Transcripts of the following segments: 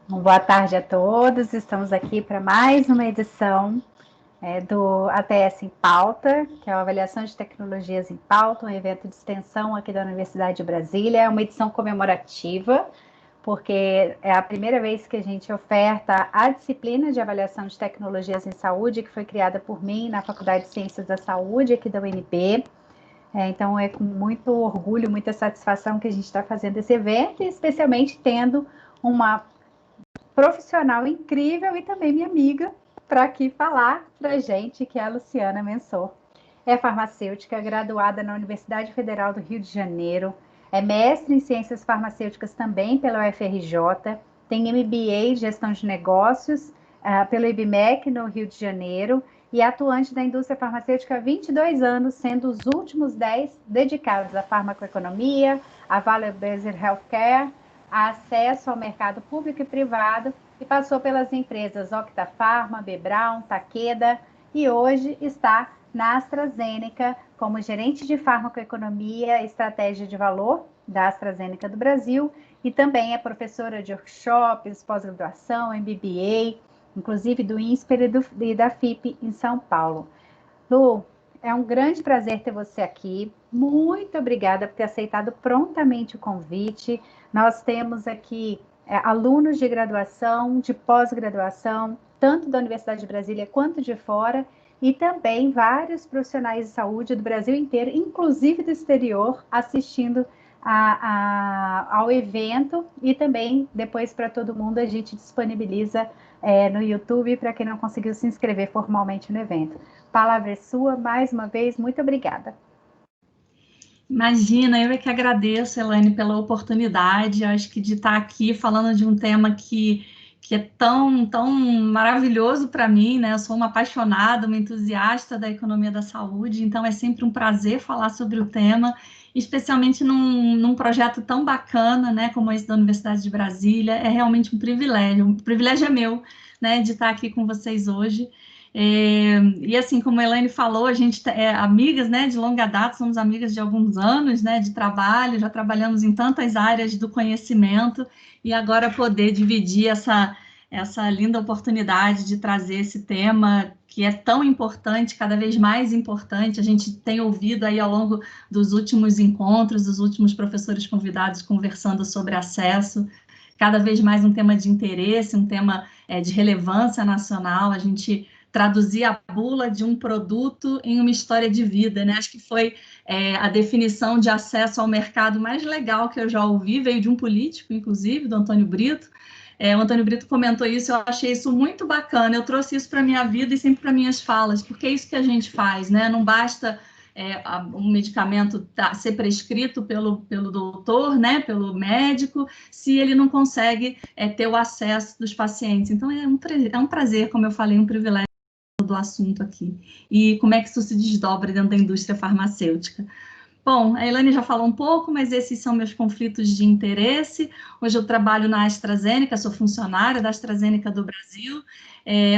Boa tarde a todos. Estamos aqui para mais uma edição do ATS em Pauta, que é a Avaliação de Tecnologias em Pauta, um evento de extensão aqui da Universidade de Brasília. É uma edição comemorativa, porque é a primeira vez que a gente oferta a disciplina de avaliação de tecnologias em saúde, que foi criada por mim na Faculdade de Ciências da Saúde aqui da UNB. Então é com muito orgulho, muita satisfação que a gente está fazendo esse evento, e especialmente tendo uma profissional incrível e também minha amiga para aqui falar para a gente, que é a Luciana Mensor. É farmacêutica, graduada na Universidade Federal do Rio de Janeiro, é mestre em ciências farmacêuticas também pela UFRJ, tem MBA em gestão de negócios pelo IBMEC no Rio de Janeiro e é atuante da indústria farmacêutica há 22 anos, sendo os últimos 10 dedicados à farmacoeconomia, à value-based healthcare, acesso ao mercado público e privado e passou pelas empresas Octafarma, Bebrown, Takeda e hoje está na AstraZeneca como gerente de farmacoeconomia e estratégia de valor da AstraZeneca do Brasil e também é professora de workshops, pós-graduação, MBA, inclusive do INSPER e da FIP em São Paulo. Lu, é um grande prazer ter você aqui. Muito obrigada por ter aceitado prontamente o convite. Nós temos aqui alunos de graduação, de pós-graduação, tanto da Universidade de Brasília quanto de fora, e também vários profissionais de saúde do Brasil inteiro, inclusive do exterior, assistindo ao evento, e também depois para todo mundo a gente disponibiliza no YouTube para quem não conseguiu se inscrever formalmente no evento. Palavra é sua, mais uma vez, muito obrigada. Imagina, eu é que agradeço, Elaine, pela oportunidade, acho que de estar aqui falando de um tema que é tão maravilhoso para mim, né? Eu sou uma apaixonada, uma entusiasta da economia da saúde, então é sempre um prazer falar sobre o tema, especialmente num projeto tão bacana, né, como esse da Universidade de Brasília, é realmente um privilégio é meu, né, de estar aqui com vocês hoje. E assim, como a Elaine falou, a gente é amigas, né, de longa data, somos amigas de alguns anos, né, de trabalho, já trabalhamos em tantas áreas do conhecimento, e agora poder dividir essa linda oportunidade de trazer esse tema que é tão importante, cada vez mais importante, a gente tem ouvido aí ao longo dos últimos encontros, dos últimos professores convidados conversando sobre acesso, cada vez mais um tema de interesse, um tema de relevância nacional, a gente traduzir a bula de um produto em uma história de vida, né? Acho que foi a definição de acesso ao mercado mais legal que eu já ouvi, veio de um político, inclusive, do Antônio Brito. O Antônio Brito comentou isso, eu achei isso muito bacana, eu trouxe isso para a minha vida e sempre para minhas falas, porque é isso que a gente faz, né? Não basta um medicamento ser prescrito pelo doutor, né, pelo médico, se ele não consegue ter o acesso dos pacientes. Então, é um prazer, como eu falei, um privilégio do assunto aqui. E como é que isso se desdobra dentro da indústria farmacêutica? Bom, a Elaine já falou um pouco, mas esses são meus conflitos de interesse. Hoje eu trabalho na AstraZeneca, sou funcionária da AstraZeneca do Brasil,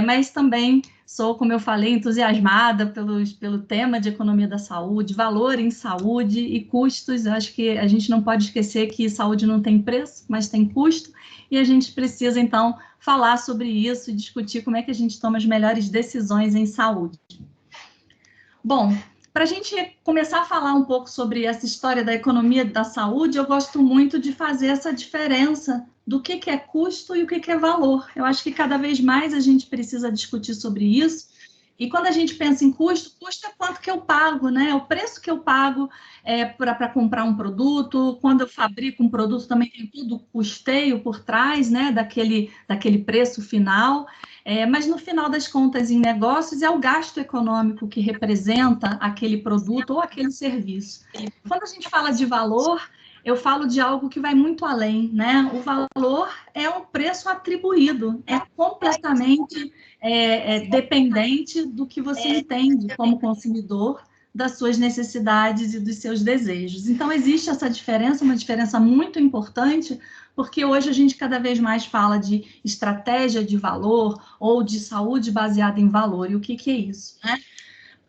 mas também sou, como eu falei, entusiasmada pelo tema de economia da saúde, valor em saúde e custos. Eu acho que a gente não pode esquecer que saúde não tem preço, mas tem custo, e a gente precisa, então, falar sobre isso e discutir como é que a gente toma as melhores decisões em saúde. Bom, para a gente começar a falar um pouco sobre essa história da economia da saúde, eu gosto muito de fazer essa diferença do que é custo e o que é valor. Eu acho que cada vez mais a gente precisa discutir sobre isso. E quando a gente pensa em custo, custo é quanto que eu pago, né? O preço que eu pago para comprar um produto. Quando eu fabrico um produto, também tem todo o custeio por trás, né? Daquele preço final. Mas no final das contas, em negócios, é o gasto econômico que representa aquele produto ou aquele serviço. Quando a gente fala de valor, eu falo de algo que vai muito além, né? O valor é um preço atribuído, é completamente dependente do que você entende como consumidor, das suas necessidades e dos seus desejos. Então, existe essa diferença, uma diferença muito importante, porque hoje a gente cada vez mais fala de estratégia de valor ou de saúde baseada em valor. E o que é isso, né?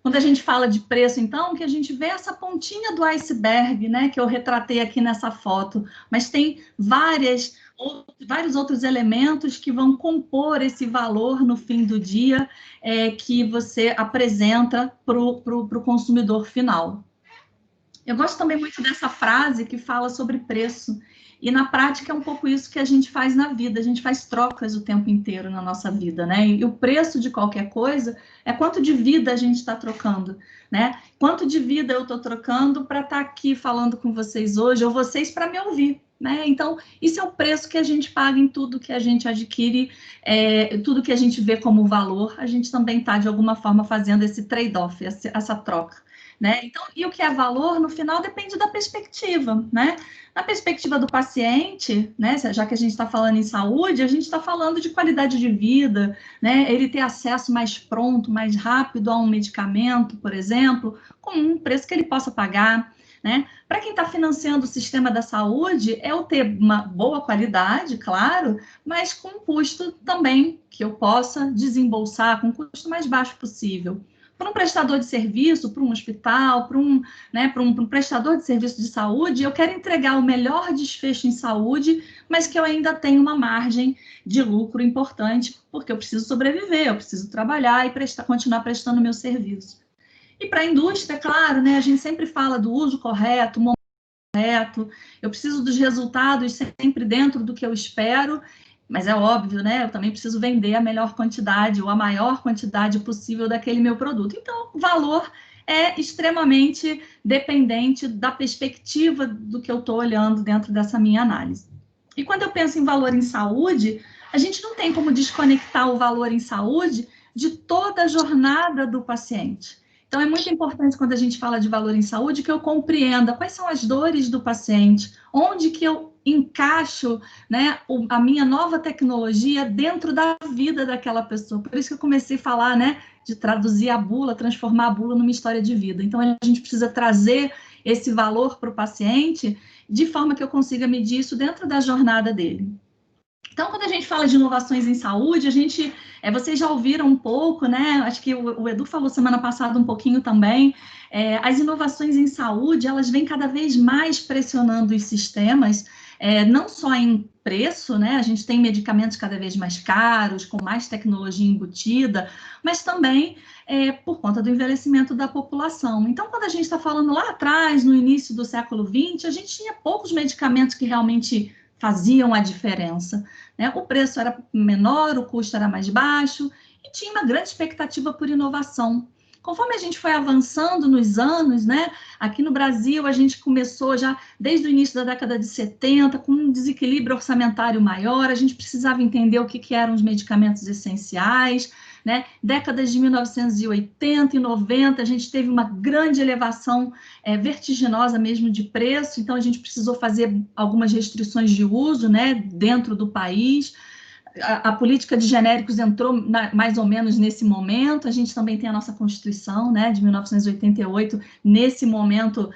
Quando a gente fala de preço, então, que a gente vê essa pontinha do iceberg, né, que eu retratei aqui nessa foto, mas tem várias vários outros elementos que vão compor esse valor no fim do dia que você apresenta para o consumidor final. Eu gosto também muito dessa frase que fala sobre preço. E na prática é um pouco isso que a gente faz na vida, a gente faz trocas o tempo inteiro na nossa vida, né? E o preço de qualquer coisa é quanto de vida a gente está trocando, né? Quanto de vida eu estou trocando para estar aqui falando com vocês hoje, ou vocês para me ouvir, né? Então, isso é o preço que a gente paga em tudo que a gente adquire, tudo que a gente vê como valor, a gente também está, de alguma forma, fazendo esse trade-off, essa troca. Né? Então, e o que é valor, no final, depende da perspectiva, né? Na perspectiva do paciente, né? Já que a gente está falando em saúde, a gente está falando de qualidade de vida, né? Ele ter acesso mais pronto, mais rápido a um medicamento, por exemplo, com um preço que ele possa pagar, né? Para quem está financiando o sistema da saúde, é o ter uma boa qualidade, claro, mas com um custo também que eu possa desembolsar, com um custo mais baixo possível. Para um prestador de serviço, para um hospital, para um prestador de serviço de saúde, eu quero entregar o melhor desfecho em saúde, mas que eu ainda tenho uma margem de lucro importante, porque eu preciso sobreviver, eu preciso trabalhar e continuar prestando meu serviço. E para a indústria, claro, né, a gente sempre fala do uso correto, momento correto, eu preciso dos resultados sempre dentro do que eu espero, mas é óbvio, né? Eu também preciso vender a melhor quantidade ou a maior quantidade possível daquele meu produto. Então, o valor é extremamente dependente da perspectiva do que eu estou olhando dentro dessa minha análise. E quando eu penso em valor em saúde, a gente não tem como desconectar o valor em saúde de toda a jornada do paciente. Então, é muito importante, quando a gente fala de valor em saúde, que eu compreenda quais são as dores do paciente, onde que eu encaixo, né, a minha nova tecnologia dentro da vida daquela pessoa. Por isso que eu comecei a falar, né, de traduzir a bula, transformar a bula numa história de vida. Então, a gente precisa trazer esse valor para o paciente de forma que eu consiga medir isso dentro da jornada dele. Então, quando a gente fala de inovações em saúde, vocês já ouviram um pouco, né? Acho que o Edu falou semana passada um pouquinho também. As inovações em saúde, elas vêm cada vez mais pressionando os sistemas, não só em preço, né? A gente tem medicamentos cada vez mais caros, com mais tecnologia embutida, mas também por conta do envelhecimento da população. Então, quando a gente está falando lá atrás, no início do século XX, a gente tinha poucos medicamentos que realmente faziam a diferença, né? O preço era menor, o custo era mais baixo e tinha uma grande expectativa por inovação. Conforme a gente foi avançando nos anos, né? Aqui no Brasil, a gente começou já desde o início da década de 70, com um desequilíbrio orçamentário maior, a gente precisava entender o que eram os medicamentos essenciais, né? Décadas de 1980 e 90, a gente teve uma grande elevação vertiginosa mesmo de preço, então a gente precisou fazer algumas restrições de uso, né, dentro do país. A política de genéricos entrou mais ou menos nesse momento. A gente também tem a nossa Constituição, né, de 1988, nesse momento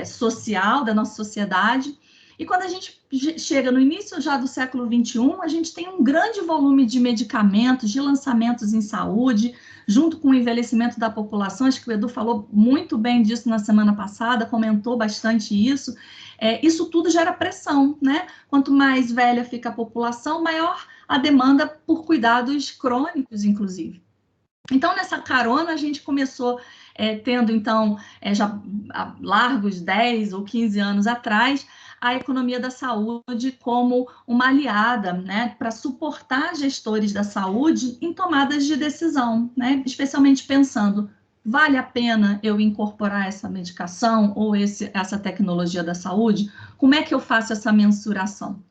social da nossa sociedade. E quando a gente chega no início já do século XXI, a gente tem um grande volume de medicamentos, de lançamentos em saúde, junto com o envelhecimento da população. Acho que o Edu falou muito bem disso na semana passada, comentou bastante isso. Isso tudo gera pressão, né? Quanto mais velha fica a população, maior a demanda por cuidados crônicos, inclusive. Então, nessa carona, a gente começou tendo, então, já há largos 10 ou 15 anos atrás, a economia da saúde como uma aliada, né, para suportar gestores da saúde em tomadas de decisão, né, especialmente pensando, vale a pena eu incorporar essa medicação ou essa tecnologia da saúde? Como é que eu faço essa mensuração?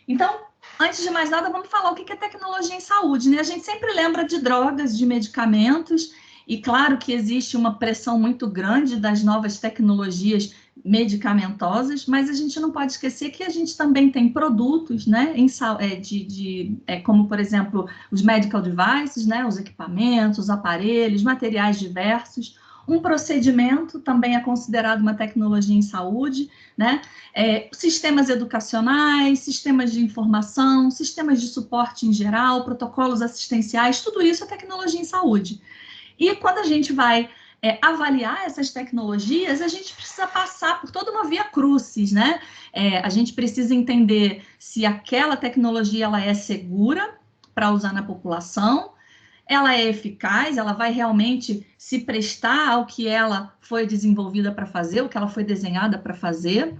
Então, antes de mais nada, vamos falar o que é tecnologia em saúde, né? A gente sempre lembra de drogas, de medicamentos, e claro que existe uma pressão muito grande das novas tecnologias medicamentosas, mas a gente não pode esquecer que a gente também tem produtos, né, como, por exemplo, os medical devices, né, os equipamentos, os aparelhos, materiais diversos. Um procedimento também é considerado uma tecnologia em saúde, né? Sistemas educacionais, sistemas de informação, sistemas de suporte em geral, protocolos assistenciais, tudo isso é tecnologia em saúde. E quando a gente vai avaliar essas tecnologias, a gente precisa passar por toda uma via crucis, né? A gente precisa entender se aquela tecnologia ela é segura para usar na população, ela é eficaz, ela vai realmente se prestar ao que ela foi desenvolvida para fazer, o que ela foi desenhada para fazer.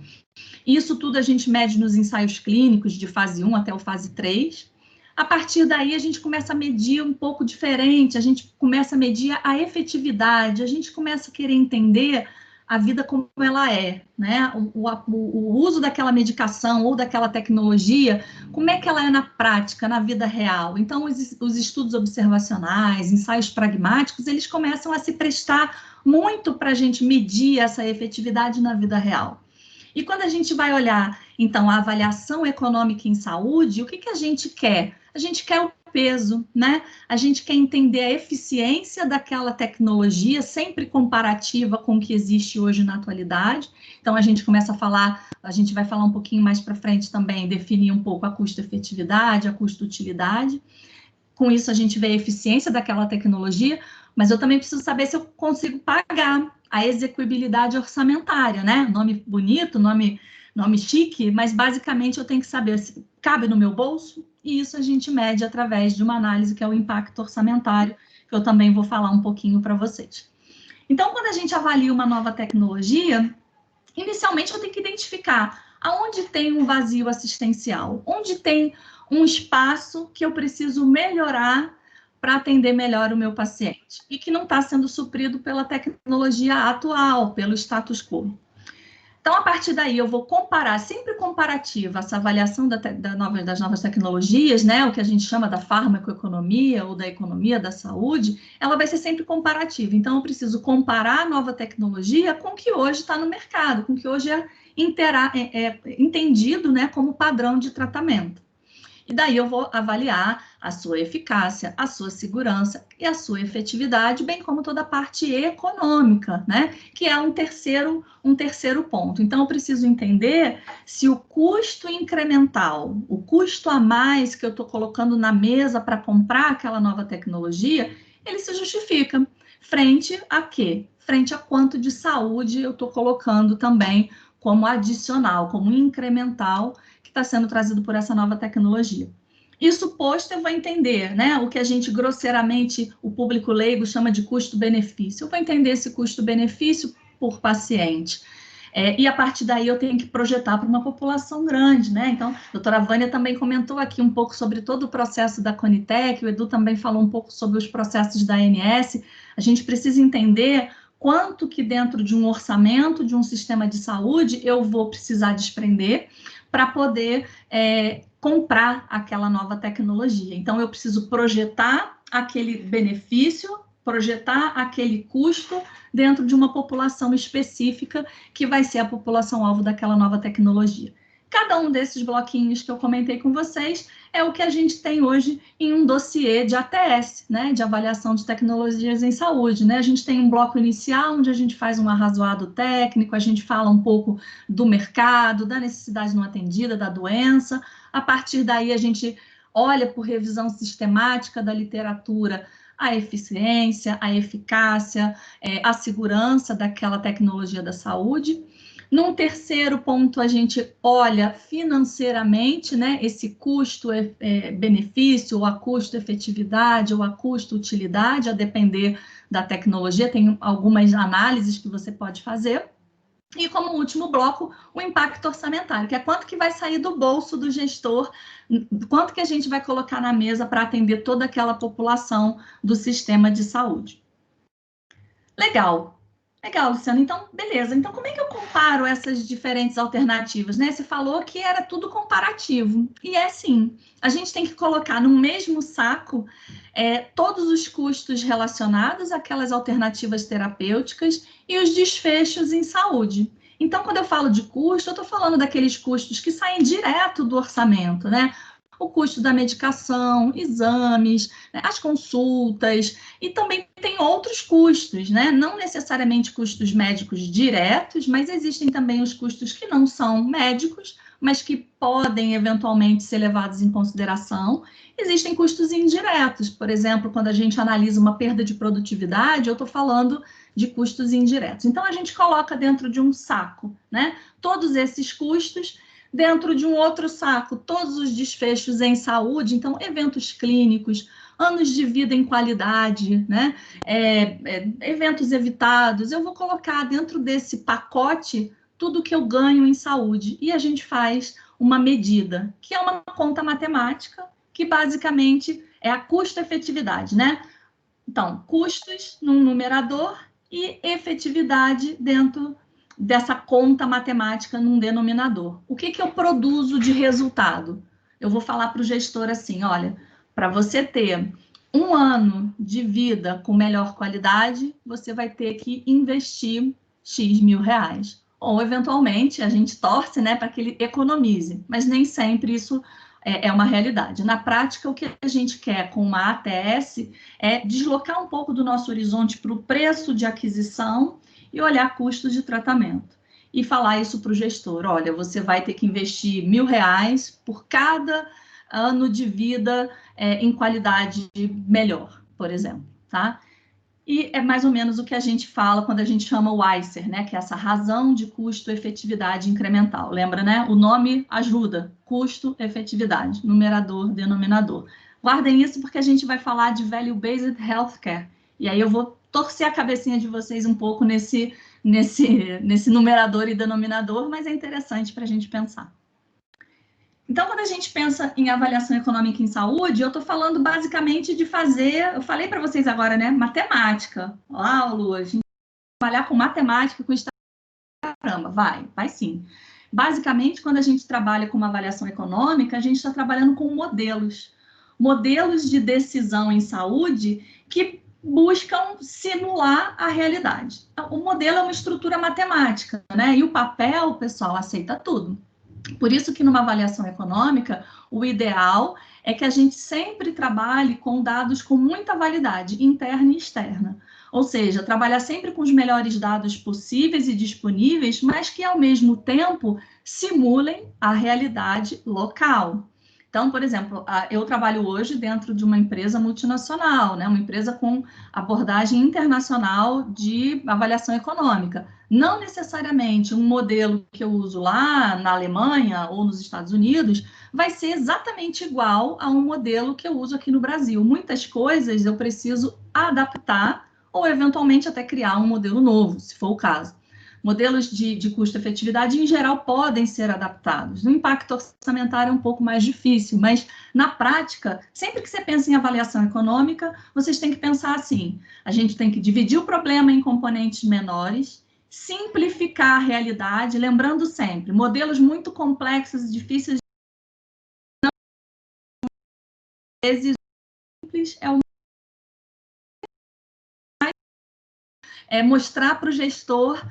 Isso tudo a gente mede nos ensaios clínicos de fase 1 até o fase 3. A partir daí, a gente começa a medir um pouco diferente, a gente começa a medir a efetividade, a gente começa a querer entender a vida como ela é, né? O uso daquela medicação ou daquela tecnologia, como é que ela é na prática, na vida real. Então, os estudos observacionais, ensaios pragmáticos, eles começam a se prestar muito para a gente medir essa efetividade na vida real. E quando a gente vai olhar, então, a avaliação econômica em saúde, o que a gente quer? A gente quer o peso, né? A gente quer entender a eficiência daquela tecnologia, sempre comparativa com o que existe hoje na atualidade. Então, a gente começa a falar, a gente vai falar um pouquinho mais para frente também, definir um pouco a custo-efetividade, a custo-utilidade. Com isso, a gente vê a eficiência daquela tecnologia, mas eu também preciso saber se eu consigo pagar a execuibilidade orçamentária, né? Nome bonito, nome chique, mas basicamente eu tenho que saber se cabe no meu bolso, e isso a gente mede através de uma análise que é o impacto orçamentário, que eu também vou falar um pouquinho para vocês. Então, quando a gente avalia uma nova tecnologia, inicialmente eu tenho que identificar aonde tem um vazio assistencial, onde tem um espaço que eu preciso melhorar para atender melhor o meu paciente e que não está sendo suprido pela tecnologia atual, pelo status quo. Então, a partir daí, eu vou comparar, sempre comparativa, essa avaliação das novas tecnologias, né, o que a gente chama da farmacoeconomia ou da economia da saúde, ela vai ser sempre comparativa. Então, eu preciso comparar a nova tecnologia com o que hoje está no mercado, com o que hoje é entendido, né, como padrão de tratamento. E daí eu vou avaliar a sua eficácia, a sua segurança e a sua efetividade, bem como toda a parte econômica, né? Que é um terceiro ponto. Então, eu preciso entender se o custo incremental, o custo a mais que eu estou colocando na mesa para comprar aquela nova tecnologia, ele se justifica. Frente a quê? Frente a quanto de saúde eu estou colocando também como adicional, como incremental, que está sendo trazido por essa nova tecnologia. Isso posto, eu vou entender, né, o que a gente grosseiramente, o público leigo chama de custo-benefício. Eu vou entender esse custo-benefício por paciente. E a partir daí eu tenho que projetar para uma população grande, né? Então, a doutora Vânia também comentou aqui um pouco sobre todo o processo da Conitec, o Edu também falou um pouco sobre os processos da ANS. A gente precisa entender quanto que dentro de um orçamento, de um sistema de saúde, eu vou precisar desprender para poder comprar aquela nova tecnologia. Então, eu preciso projetar aquele benefício, projetar aquele custo dentro de uma população específica, que vai ser a população-alvo daquela nova tecnologia. Cada um desses bloquinhos que eu comentei com vocês é o que a gente tem hoje em um dossiê de ATS, né, de avaliação de tecnologias em saúde, né? A gente tem um bloco inicial onde a gente faz um arrazoado técnico, a gente fala um pouco do mercado, da necessidade não atendida, da doença. A partir daí a gente olha por revisão sistemática da literatura a eficiência, a eficácia, a segurança daquela tecnologia da saúde. Num terceiro ponto, a gente olha financeiramente, né, esse custo-benefício, ou a custo-efetividade, ou a custo-utilidade, a depender da tecnologia, tem algumas análises que você pode fazer. E como último bloco, o impacto orçamentário, que é quanto que vai sair do bolso do gestor, quanto que a gente vai colocar na mesa para atender toda aquela população do sistema de saúde. Legal, Luciano. Então, beleza. Então, como é que eu comparo essas diferentes alternativas, né? Você falou que era tudo comparativo. E é sim. A gente tem que colocar no mesmo saco todos os custos relacionados àquelas alternativas terapêuticas e os desfechos em saúde. Então, quando eu falo de custo, eu estou falando daqueles custos que saem direto do orçamento, né? O custo da medicação, exames, né, as consultas, e também tem outros custos, né? Não necessariamente custos médicos diretos, mas existem também os custos que não são médicos, mas que podem eventualmente ser levados em consideração. Existem custos indiretos, por exemplo, quando a gente analisa uma perda de produtividade, eu estou falando de custos indiretos. Então, a gente coloca dentro de um saco, né, todos esses custos, dentro de um outro saco, todos os desfechos em saúde, então, eventos clínicos, anos de vida em qualidade, né, eventos evitados, eu vou colocar dentro desse pacote tudo que eu ganho em saúde, e a gente faz uma medida, que é uma conta matemática, que basicamente é a custo-efetividade, né? Então, custos num numerador e efetividade dentro dessa conta matemática num denominador. O que eu produzo de resultado? Eu vou falar para o gestor assim, olha, para você ter 1 ano de vida com melhor qualidade, você vai ter que investir X mil reais. Ou, eventualmente, a gente torce, né, para que ele economize, mas nem sempre isso é uma realidade. Na prática, o que a gente quer com uma ATS é deslocar um pouco do nosso horizonte para o preço de aquisição e olhar custos de tratamento. E falar isso para o gestor, olha, você vai ter que investir R$1.000 por cada ano de vida em qualidade melhor, por exemplo, tá? E é mais ou menos o que a gente fala quando a gente chama o ICER, né? Que é essa razão de custo-efetividade incremental. Lembra, né? O nome ajuda. Custo-efetividade, numerador, denominador. Guardem isso porque a gente vai falar de Value-Based Healthcare. E aí eu vou torcer a cabecinha de vocês um pouco nesse numerador e denominador, mas é interessante para a gente pensar. Então, quando a gente pensa em avaliação econômica em saúde, eu estou falando basicamente de fazer, eu falei para vocês agora, né, matemática. Olá, Lu, a gente vai trabalhar com matemática, com caramba, vai sim. Basicamente, quando a gente trabalha com uma avaliação econômica, a gente está trabalhando com modelos de decisão em saúde que buscam simular a realidade. Então, o modelo é uma estrutura matemática, né? E o papel, pessoal, aceita tudo. Por isso que numa avaliação econômica, o ideal é que a gente sempre trabalhe com dados com muita validade, interna e externa. Ou seja, trabalhar sempre com os melhores dados possíveis e disponíveis, mas que, ao mesmo tempo, simulem a realidade local. Então, por exemplo, eu trabalho hoje dentro de uma empresa multinacional, né? Uma empresa com abordagem internacional de avaliação econômica. Não necessariamente um modelo que eu uso lá na Alemanha ou nos Estados Unidos vai ser exatamente igual a um modelo que eu uso aqui no Brasil. Muitas coisas eu preciso adaptar ou, eventualmente, até criar um modelo novo, se for o caso. Modelos de custo-efetividade, em geral, podem ser adaptados. O impacto orçamentário é um pouco mais difícil, mas, na prática, sempre que você pensa em avaliação econômica, vocês têm que pensar assim, a gente tem que dividir o problema em componentes menores, simplificar a realidade, lembrando sempre, modelos muito complexos e difíceis, não, às vezes, simples é o mostrar para o gestor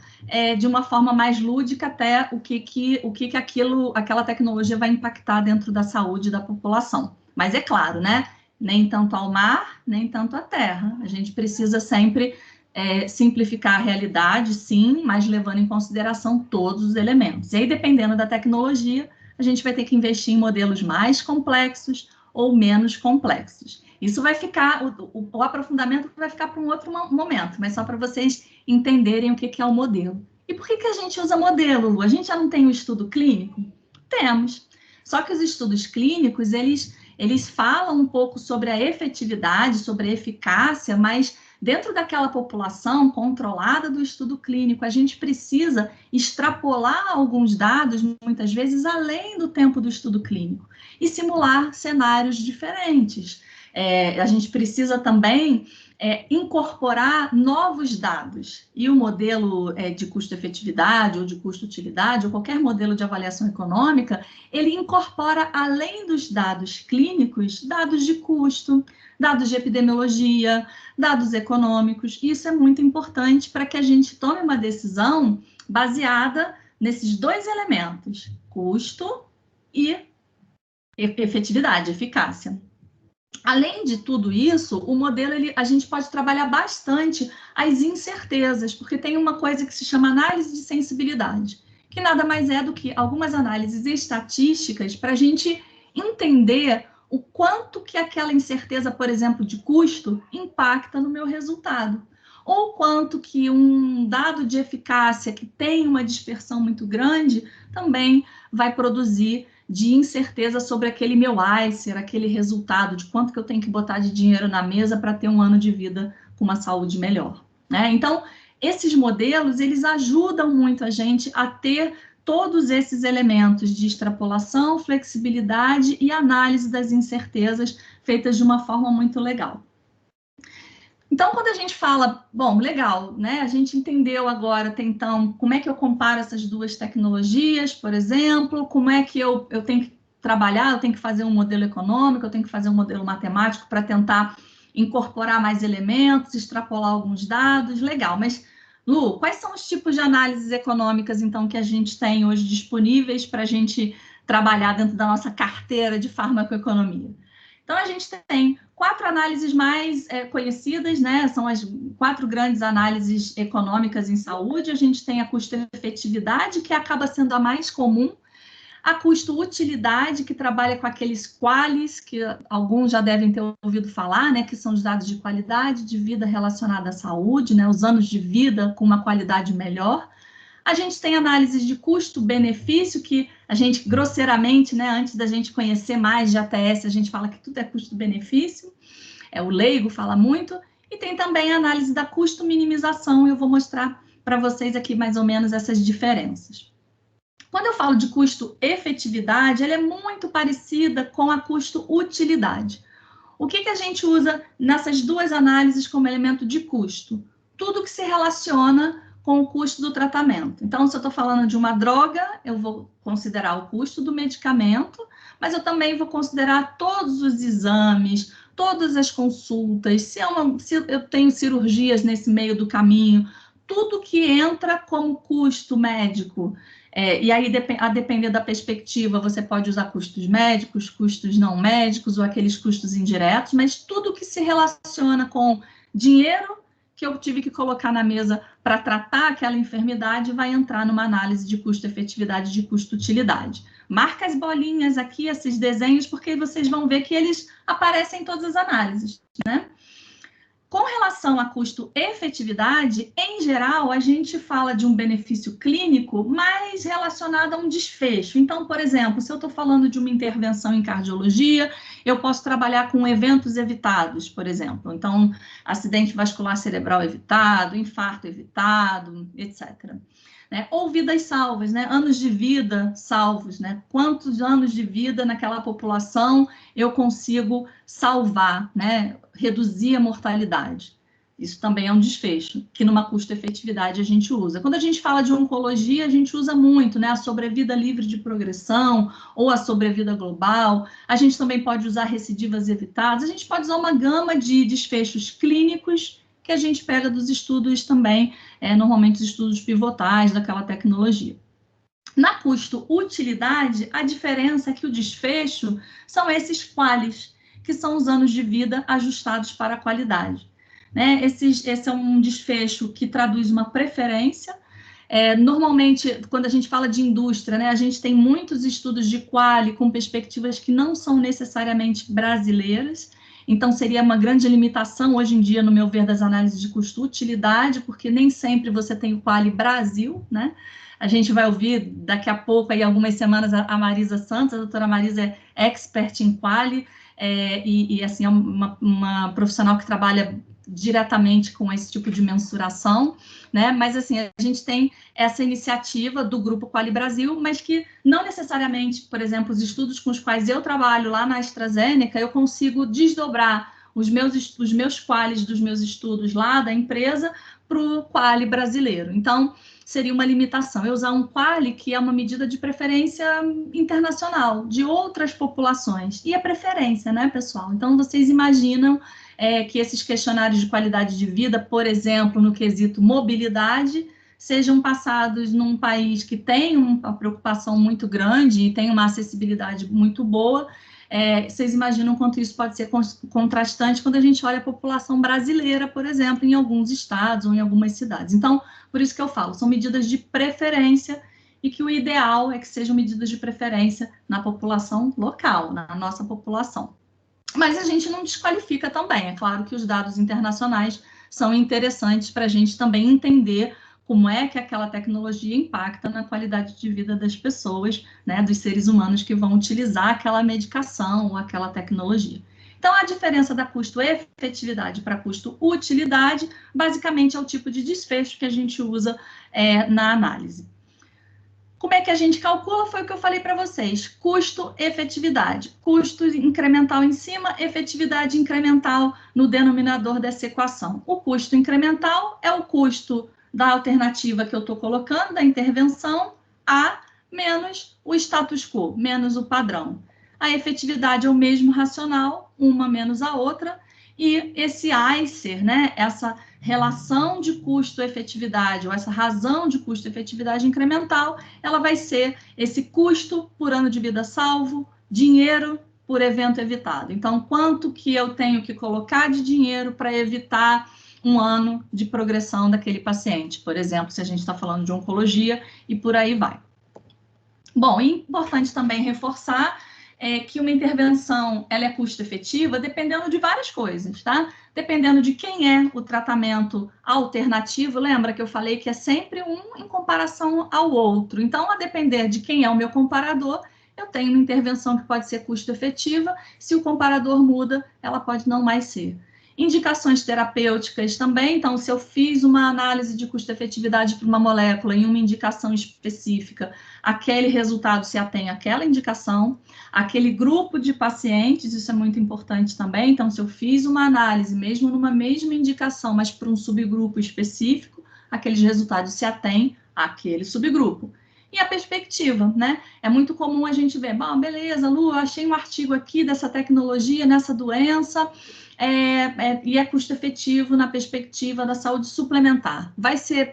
de uma forma mais lúdica até o que aquela tecnologia vai impactar dentro da saúde da população. Mas é claro, né? Nem tanto ao mar, nem tanto à terra. A gente precisa sempre simplificar a realidade, sim, mas levando em consideração todos os elementos. E aí, dependendo da tecnologia, a gente vai ter que investir em modelos mais complexos ou menos complexos. Isso vai ficar, o aprofundamento vai ficar para um outro momento, mas só para vocês entenderem o que é o modelo. E por que a gente usa modelo, Lu? A gente já não tem um estudo clínico? Temos. Só que os estudos clínicos, eles falam um pouco sobre a efetividade, sobre a eficácia, mas dentro daquela população controlada do estudo clínico, a gente precisa extrapolar alguns dados, muitas vezes, além do tempo do estudo clínico, e simular cenários diferentes. A gente precisa também incorporar novos dados. E o modelo de custo-efetividade ou de custo-utilidade, ou qualquer modelo de avaliação econômica, ele incorpora, além dos dados clínicos, dados de custo, dados de epidemiologia, dados econômicos. Isso é muito importante para que a gente tome uma decisão baseada nesses dois elementos, custo e efetividade, eficácia. Além de tudo isso, o modelo, a gente pode trabalhar bastante as incertezas, porque tem uma coisa que se chama análise de sensibilidade. O que nada mais é do que algumas análises estatísticas para a gente entender o quanto que aquela incerteza, por exemplo, de custo, impacta no meu resultado. Ou quanto que um dado de eficácia que tem uma dispersão muito grande também vai produzir de incerteza sobre aquele meu ICER, aquele resultado, de quanto que eu tenho que botar de dinheiro na mesa para ter um ano de vida com uma saúde melhor, né? Então, esses modelos, eles ajudam muito a gente a ter todos esses elementos de extrapolação, flexibilidade e análise das incertezas feitas de uma forma muito legal. Então, quando a gente fala, bom, legal, né? A gente entendeu agora, até então, como é que eu comparo essas duas tecnologias, por exemplo, como é que eu tenho que trabalhar, eu tenho que fazer um modelo econômico, eu tenho que fazer um modelo matemático para tentar incorporar mais elementos, extrapolar alguns dados, legal, mas Lu, quais são os tipos de análises econômicas, então, que a gente tem hoje disponíveis para a gente trabalhar dentro da nossa carteira de farmacoeconomia? Então, a gente tem 4 análises mais conhecidas, né? São as 4 grandes análises econômicas em saúde. A gente tem a custo-efetividade, que acaba sendo a mais comum, a custo-utilidade, que trabalha com aqueles QALYs, que alguns já devem ter ouvido falar, né, que são os dados de qualidade de vida relacionada à saúde, né, os anos de vida com uma qualidade melhor. A gente tem análises de custo-benefício, que a gente, grosseiramente, né, antes da gente conhecer mais de ATS, a gente fala que tudo é custo-benefício, o leigo fala muito, e tem também a análise da custo-minimização, eu vou mostrar para vocês aqui mais ou menos essas diferenças. Quando eu falo de custo-efetividade, ela é muito parecida com a custo-utilidade. O que a gente usa nessas duas análises como elemento de custo? Tudo que se relaciona com o custo do tratamento. Então, se eu estou falando de uma droga, eu vou considerar o custo do medicamento, mas eu também vou considerar todos os exames, todas as consultas, se eu tenho cirurgias nesse meio do caminho, tudo que entra como custo médico. E aí, a depender da perspectiva, você pode usar custos médicos, custos não médicos ou aqueles custos indiretos, mas tudo que se relaciona com dinheiro que eu tive que colocar na mesa para tratar aquela enfermidade vai entrar numa análise de custo-efetividade, de custo-utilidade. Marca as bolinhas aqui, esses desenhos, porque vocês vão ver que eles aparecem em todas as análises, né? Com relação a custo-efetividade, em geral, a gente fala de um benefício clínico mais relacionado a um desfecho. Então, por exemplo, se eu estou falando de uma intervenção em cardiologia, eu posso trabalhar com eventos evitados, por exemplo. Então, acidente vascular cerebral evitado, infarto evitado, etc. Ou vidas salvas, né? Anos de vida salvos, né? Quantos anos de vida naquela população eu consigo salvar, né? Reduzir a mortalidade. Isso também é um desfecho, que numa custo-efetividade a gente usa. Quando a gente fala de oncologia, a gente usa muito, né? A sobrevida livre de progressão ou a sobrevida global. A gente também pode usar recidivas evitadas. A gente pode usar uma gama de desfechos clínicos que a gente pega dos estudos também, normalmente os estudos pivotais daquela tecnologia. Na custo-utilidade, a diferença é que o desfecho são esses QALYs, que são os anos de vida ajustados para a qualidade. Né? Esse é um desfecho que traduz uma preferência. Normalmente, quando a gente fala de indústria, né, a gente tem muitos estudos de QALY com perspectivas que não são necessariamente brasileiras. Então, seria uma grande limitação, hoje em dia, no meu ver, das análises de custo-utilidade, porque nem sempre você tem o QALY Brasil, né? A gente vai ouvir daqui a pouco, aí, algumas semanas, a Marisa Santos, a doutora Marisa é expert em QALY, e assim, é uma profissional que trabalha diretamente com esse tipo de mensuração, né? Mas, assim, a gente tem essa iniciativa do Grupo QALY Brasil, mas que não necessariamente, por exemplo, os estudos com os quais eu trabalho lá na AstraZeneca, eu consigo desdobrar os meus QALYs dos meus estudos lá da empresa para o QALY brasileiro. Então, seria uma limitação. Eu usar um QALY, que é uma medida de preferência internacional, de outras populações. E a preferência, né, pessoal? Então, vocês imaginam que esses questionários de qualidade de vida, por exemplo, no quesito mobilidade, sejam passados num país que tem uma preocupação muito grande e tem uma acessibilidade muito boa. Vocês imaginam quanto isso pode ser contrastante quando a gente olha a população brasileira, por exemplo, em alguns estados ou em algumas cidades. Então, por isso que eu falo, são medidas de preferência e que o ideal é que sejam medidas de preferência na população local, na nossa população. Mas a gente não desqualifica também. É claro que os dados internacionais são interessantes para a gente também entender como é que aquela tecnologia impacta na qualidade de vida das pessoas, né, dos seres humanos que vão utilizar aquela medicação ou aquela tecnologia. Então, a diferença da custo-efetividade para custo-utilidade, basicamente, é o tipo de desfecho que a gente usa na análise. Como é que a gente calcula? Foi o que eu falei para vocês. Custo-efetividade. Custo incremental em cima, efetividade incremental no denominador dessa equação. O custo incremental é o custo da alternativa que eu estou colocando, da intervenção, A menos o status quo, menos o padrão. A efetividade é o mesmo racional, uma menos a outra, e esse ICER, né, essa relação de custo-efetividade, ou essa razão de custo-efetividade incremental, ela vai ser esse custo por ano de vida salvo, dinheiro por evento evitado. Então, quanto que eu tenho que colocar de dinheiro para evitar um ano de progressão daquele paciente, por exemplo, se a gente está falando de oncologia, e por aí vai. Bom, e importante também reforçar que uma intervenção ela é custo-efetiva dependendo de várias coisas, tá? Dependendo de quem é o tratamento alternativo, lembra que eu falei que é sempre um em comparação ao outro. Então, a depender de quem é o meu comparador, eu tenho uma intervenção que pode ser custo-efetiva, se o comparador muda, ela pode não mais ser. Indicações terapêuticas também, então, se eu fiz uma análise de custo-efetividade para uma molécula em uma indicação específica, aquele resultado se atém àquela indicação, aquele grupo de pacientes, isso é muito importante também, então, se eu fiz uma análise, mesmo numa mesma indicação, mas para um subgrupo específico, aqueles resultados se atêm àquele subgrupo. E a perspectiva, né? É muito comum a gente ver, bom, beleza, Lu, eu achei um artigo aqui dessa tecnologia, nessa doença, e é custo efetivo na perspectiva da saúde suplementar. Vai ser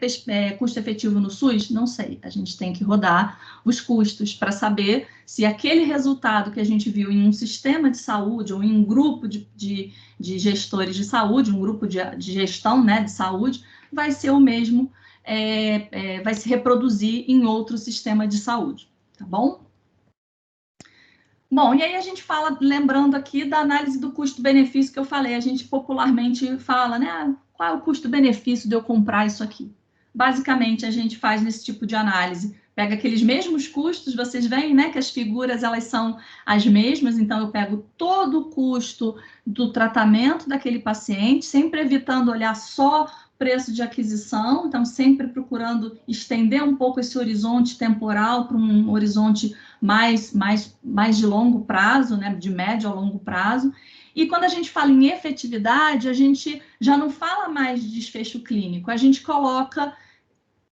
custo efetivo no SUS? Não sei. A gente tem que rodar os custos para saber se aquele resultado que a gente viu em um sistema de saúde ou em um grupo de gestores de saúde, um grupo de gestão, né, de saúde, vai ser o mesmo, vai se reproduzir em outro sistema de saúde, tá bom? Bom, e aí a gente fala, lembrando aqui da análise do custo-benefício que eu falei, a gente popularmente fala, né, qual é o custo-benefício de eu comprar isso aqui? Basicamente, a gente faz nesse tipo de análise, pega aqueles mesmos custos, vocês veem, né, que as figuras, elas são as mesmas, então eu pego todo o custo do tratamento daquele paciente, sempre evitando olhar só preço de aquisição, então sempre procurando estender um pouco esse horizonte temporal para um horizonte mais de longo prazo, né, de médio a longo prazo. E quando a gente fala em efetividade, a gente já não fala mais de desfecho clínico, a gente coloca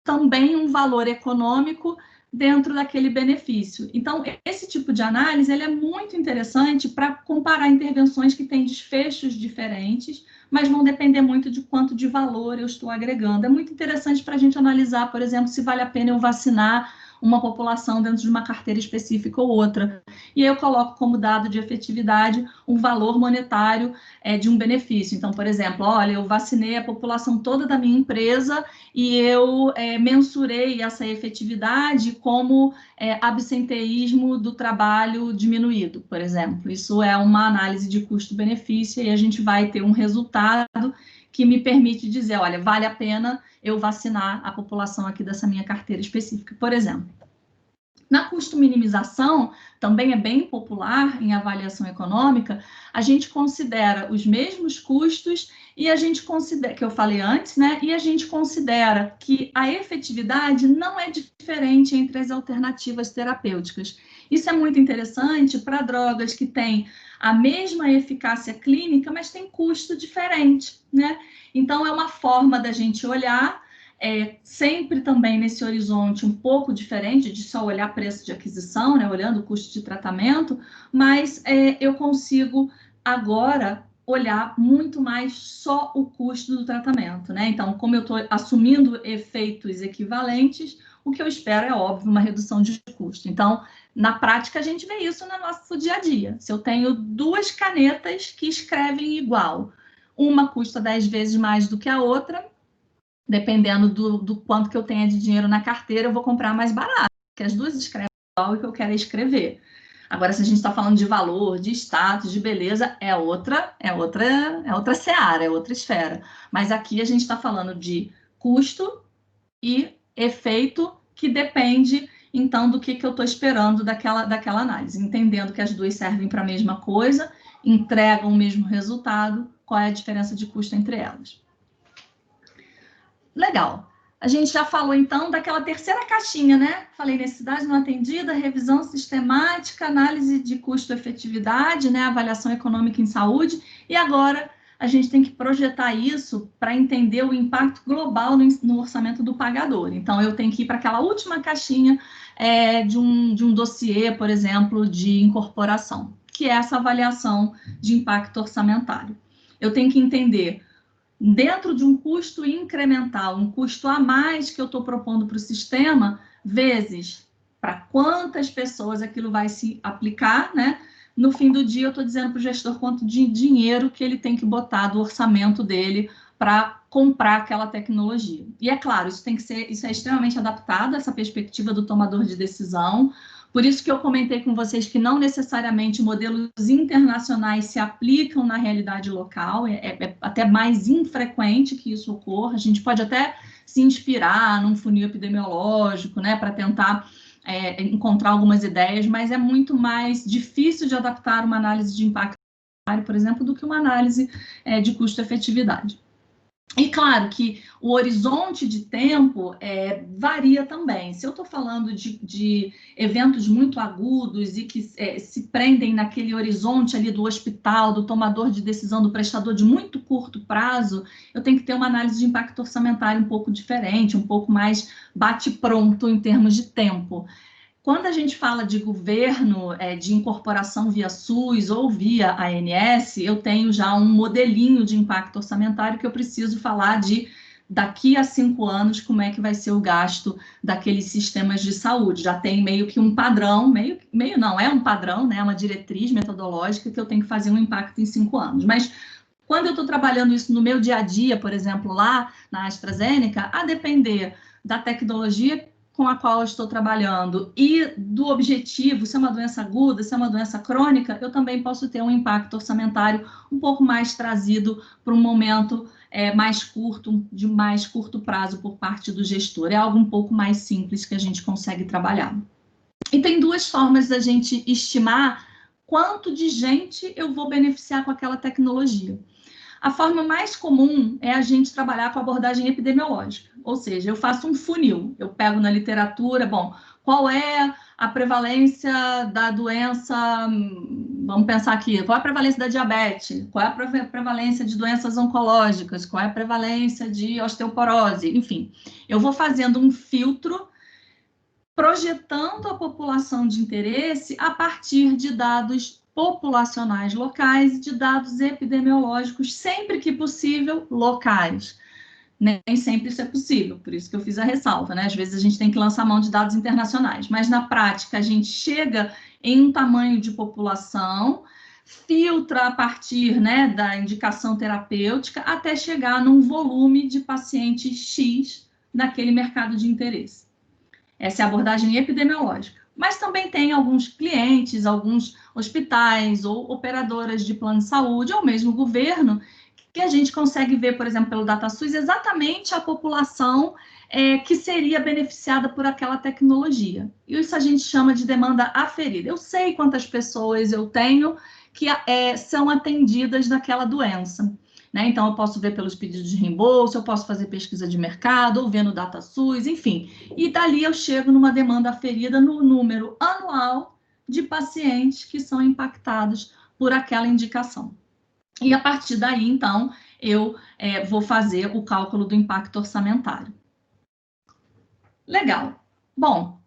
também um valor econômico dentro daquele benefício. Então, esse tipo de análise ele é muito interessante para comparar intervenções que têm desfechos diferentes, mas vão depender muito de quanto de valor eu estou agregando. É muito interessante para a gente analisar, por exemplo, se vale a pena eu vacinar uma população dentro de uma carteira específica ou outra. E aí eu coloco como dado de efetividade um valor monetário de um benefício. Então, por exemplo, olha, eu vacinei a população toda da minha empresa e eu mensurei essa efetividade como absenteísmo do trabalho diminuído, por exemplo. Isso é uma análise de custo-benefício e a gente vai ter um resultado que me permite dizer, olha, vale a pena eu vacinar a população aqui dessa minha carteira específica, por exemplo. Na custo-minimização, também é bem popular em avaliação econômica, a gente considera os mesmos custos e a gente considera, que eu falei antes, né? E a gente considera que a efetividade não é diferente entre as alternativas terapêuticas. Isso é muito interessante para drogas que têm a mesma eficácia clínica, mas tem custo diferente, né? Então, é uma forma da gente olhar sempre também nesse horizonte um pouco diferente de só olhar preço de aquisição, né, olhando o custo de tratamento, mas eu consigo agora olhar muito mais só o custo do tratamento, né? Então, como eu estou assumindo efeitos equivalentes, o que eu espero é, óbvio, uma redução de custo. Então, na prática, a gente vê isso no nosso dia a dia. Se eu tenho duas canetas que escrevem igual, uma custa 10 vezes mais do que a outra, dependendo do quanto que eu tenha de dinheiro na carteira, eu vou comprar mais barato, porque porque as duas escrevem igual e o que eu quero é escrever. Agora, se a gente está falando de valor, de status, de beleza, é outra seara, é outra esfera. Mas aqui a gente está falando de custo e efeito, que depende, então, do que eu estou esperando daquela análise. Entendendo que as duas servem para a mesma coisa, entregam o mesmo resultado, qual é a diferença de custo entre elas. Legal. A gente já falou, então, daquela terceira caixinha, né? Falei, necessidade não atendida, revisão sistemática, análise de custo-efetividade, né? Avaliação econômica em saúde. E agora, a gente tem que projetar isso para entender o impacto global no orçamento do pagador. Então, eu tenho que ir para aquela última caixinha de um dossiê, por exemplo, de incorporação, que é essa avaliação de impacto orçamentário. Eu tenho que entender, dentro de um custo incremental, um custo a mais que eu estou propondo para o sistema, vezes para quantas pessoas aquilo vai se aplicar, né? No fim do dia, eu estou dizendo para o gestor quanto de dinheiro que ele tem que botar do orçamento dele para comprar aquela tecnologia. E é claro, isso é extremamente adaptado a essa perspectiva do tomador de decisão. Por isso que eu comentei com vocês que não necessariamente modelos internacionais se aplicam na realidade local, é até mais infrequente que isso ocorra. A gente pode até se inspirar num funil epidemiológico, né, para tentar encontrar algumas ideias, mas é muito mais difícil de adaptar uma análise de impacto, por exemplo, do que uma análise de custo-efetividade. E claro que o horizonte de tempo varia também. Se eu estou falando de eventos muito agudos e que se prendem naquele horizonte ali do hospital, do tomador de decisão, do prestador de muito curto prazo, eu tenho que ter uma análise de impacto orçamentário um pouco diferente, um pouco mais bate-pronto em termos de tempo. Quando a gente fala de governo, de incorporação via SUS ou via ANS, eu tenho já um modelinho de impacto orçamentário que eu preciso falar de daqui a 5 anos, como é que vai ser o gasto daqueles sistemas de saúde. Já tem meio que um padrão, meio não, é um padrão, né? Uma diretriz metodológica que eu tenho que fazer um impacto em 5 anos. Mas quando eu estou trabalhando isso no meu dia a dia, por exemplo, lá na AstraZeneca, a depender da tecnologia com a qual eu estou trabalhando e do objetivo, se é uma doença aguda, se é uma doença crônica, eu também posso ter um impacto orçamentário um pouco mais trazido para um momento mais curto, de mais curto prazo por parte do gestor. É algo um pouco mais simples que a gente consegue trabalhar. E tem duas formas da gente estimar quanto de gente eu vou beneficiar com aquela tecnologia. A forma mais comum é a gente trabalhar com abordagem epidemiológica, ou seja, eu faço um funil, eu pego na literatura, qual é a prevalência da doença, vamos pensar aqui, qual é a prevalência da diabetes, qual é a prevalência de doenças oncológicas, qual é a prevalência de osteoporose, enfim, eu vou fazendo um filtro projetando a população de interesse a partir de dados populacionais locais e de dados epidemiológicos, sempre que possível, locais. Nem sempre isso é possível, por isso que eu fiz a ressalva, né? Às vezes a gente tem que lançar mão de dados internacionais, mas na prática a gente chega em um tamanho de população, filtra a partir, né, da indicação terapêutica até chegar num volume de pacientes X naquele mercado de interesse. Essa é a abordagem epidemiológica. Mas também tem alguns clientes, alguns hospitais ou operadoras de plano de saúde, ou mesmo governo, que a gente consegue ver, por exemplo, pelo DataSUS, exatamente a população que seria beneficiada por aquela tecnologia. E isso a gente chama de demanda aferida. Eu sei quantas pessoas eu tenho que são atendidas naquela doença. Né? Então, eu posso ver pelos pedidos de reembolso, eu posso fazer pesquisa de mercado, ou ver no DataSUS, enfim. E dali eu chego numa demanda aferida no número anual de pacientes que são impactados por aquela indicação. E a partir daí, então, eu vou fazer o cálculo do impacto orçamentário. Legal. Bom,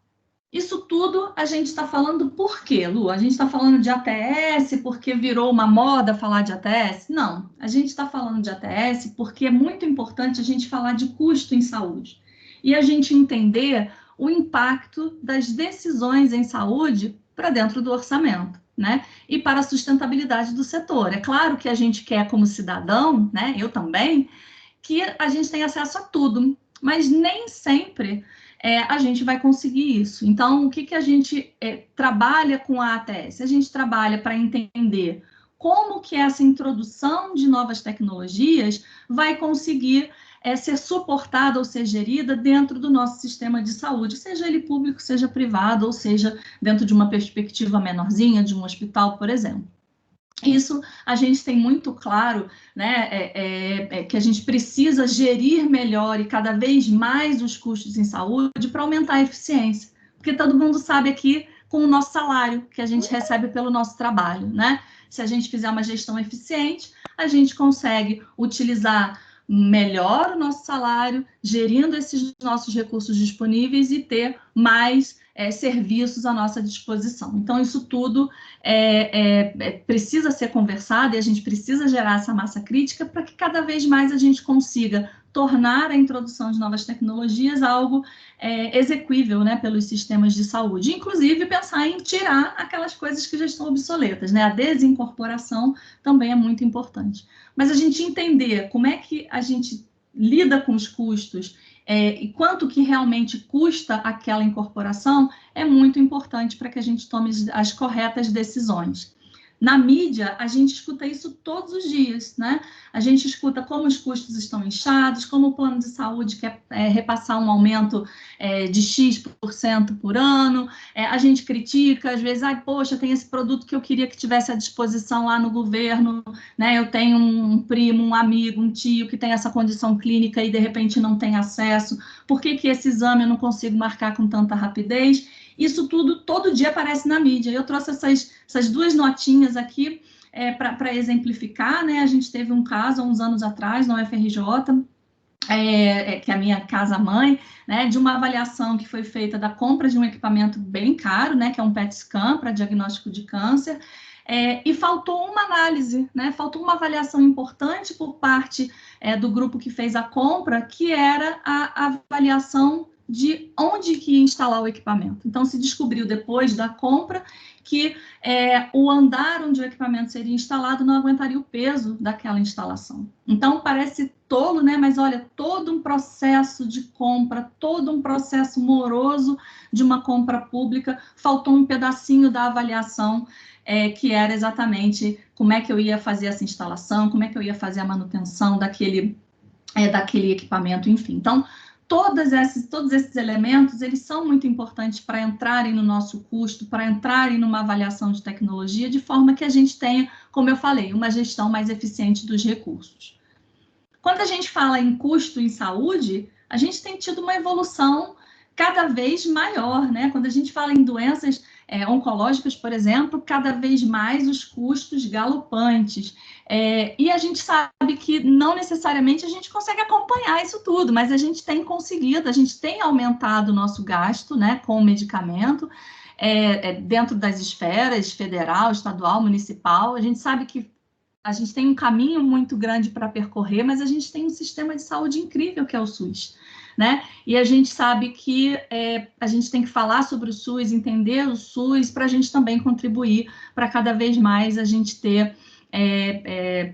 isso tudo a gente está falando por quê, Lu? A gente está falando de ATS porque virou uma moda falar de ATS? Não, a gente está falando de ATS porque é muito importante a gente falar de custo em saúde e a gente entender o impacto das decisões em saúde para dentro do orçamento, né? E para a sustentabilidade do setor. É claro que a gente quer, como cidadão, né? Eu também, que a gente tenha acesso a tudo, mas nem sempre a gente vai conseguir isso. Então, o que a gente trabalha com a ATS? A gente trabalha para entender como que essa introdução de novas tecnologias vai conseguir ser suportada ou ser gerida dentro do nosso sistema de saúde, seja ele público, seja privado, ou seja, dentro de uma perspectiva menorzinha, de um hospital, por exemplo. Isso a gente tem muito claro, né, que a gente precisa gerir melhor e cada vez mais os custos em saúde para aumentar a eficiência, porque todo mundo sabe aqui com o nosso salário que a gente recebe pelo nosso trabalho, né? Se a gente fizer uma gestão eficiente, a gente consegue utilizar melhor o nosso salário, gerindo esses nossos recursos disponíveis e ter mais serviços à nossa disposição. Então, isso tudo precisa ser conversado e a gente precisa gerar essa massa crítica para que cada vez mais a gente consiga tornar a introdução de novas tecnologias algo exequível, né, pelos sistemas de saúde. Inclusive, pensar em tirar aquelas coisas que já estão obsoletas, né? A desincorporação também é muito importante. Mas a gente entender como é que a gente lida com os custos e quanto que realmente custa aquela incorporação é muito importante para que a gente tome as corretas decisões. Na mídia, a gente escuta isso todos os dias, né? A gente escuta como os custos estão inchados, como o plano de saúde quer repassar um aumento de X% por ano. A gente critica, às vezes, poxa, tem esse produto que eu queria que tivesse à disposição lá no governo, né? Eu tenho um primo, um amigo, um tio que tem essa condição clínica e, de repente, não tem acesso. Por que esse exame eu não consigo marcar com tanta rapidez? Isso tudo, todo dia aparece na mídia. Eu trouxe essas duas notinhas aqui para exemplificar, né? A gente teve um caso há uns anos atrás, na UFRJ, que é a minha casa-mãe, né? De uma avaliação que foi feita da compra de um equipamento bem caro, né? Que é um PET scan para diagnóstico de câncer, e faltou uma análise, né? Faltou uma avaliação importante por parte do grupo que fez a compra, que era a avaliação de onde que ia instalar o equipamento. Então, se descobriu depois da compra que o andar onde o equipamento seria instalado não aguentaria o peso daquela instalação. Então, parece tolo, né? Mas olha, todo um processo de compra, todo um processo moroso de uma compra pública, faltou um pedacinho da avaliação, que era exatamente como é que eu ia fazer essa instalação, como é que eu ia fazer a manutenção daquele equipamento, enfim. Então, todos esses elementos, eles são muito importantes para entrarem no nosso custo, para entrarem numa avaliação de tecnologia, de forma que a gente tenha, como eu falei, uma gestão mais eficiente dos recursos. Quando a gente fala em custo em saúde, a gente tem tido uma evolução cada vez maior, né? Quando a gente fala em doenças oncológicas, por exemplo, cada vez mais os custos galopantes. E a gente sabe que não necessariamente a gente consegue acompanhar isso tudo, mas a gente tem conseguido, a gente tem aumentado o nosso gasto, né, com o medicamento, dentro das esferas federal, estadual, municipal. A gente sabe que a gente tem um caminho muito grande para percorrer, mas a gente tem um sistema de saúde incrível que é o SUS, né? E a gente sabe que a gente tem que falar sobre o SUS, entender o SUS, para a gente também contribuir para cada vez mais a gente ter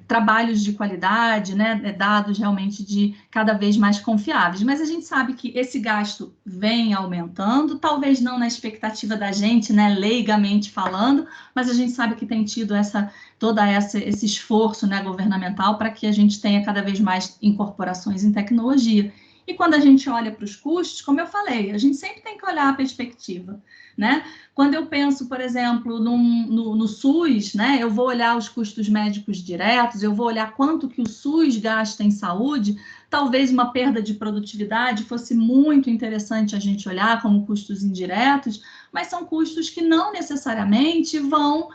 trabalhos de qualidade, né? Dados realmente cada vez mais confiáveis. Mas a gente sabe que esse gasto vem aumentando, talvez não na expectativa da gente, né? Leigamente falando, mas a gente sabe que tem tido esse esforço, né, governamental para que a gente tenha cada vez mais incorporações em tecnologia. E quando a gente olha para os custos, como eu falei, a gente sempre tem que olhar a perspectiva, né? Quando eu penso, por exemplo, no SUS, né, eu vou olhar os custos médicos diretos, eu vou olhar quanto que o SUS gasta em saúde, talvez uma perda de produtividade fosse muito interessante a gente olhar como custos indiretos, mas são custos que não necessariamente vão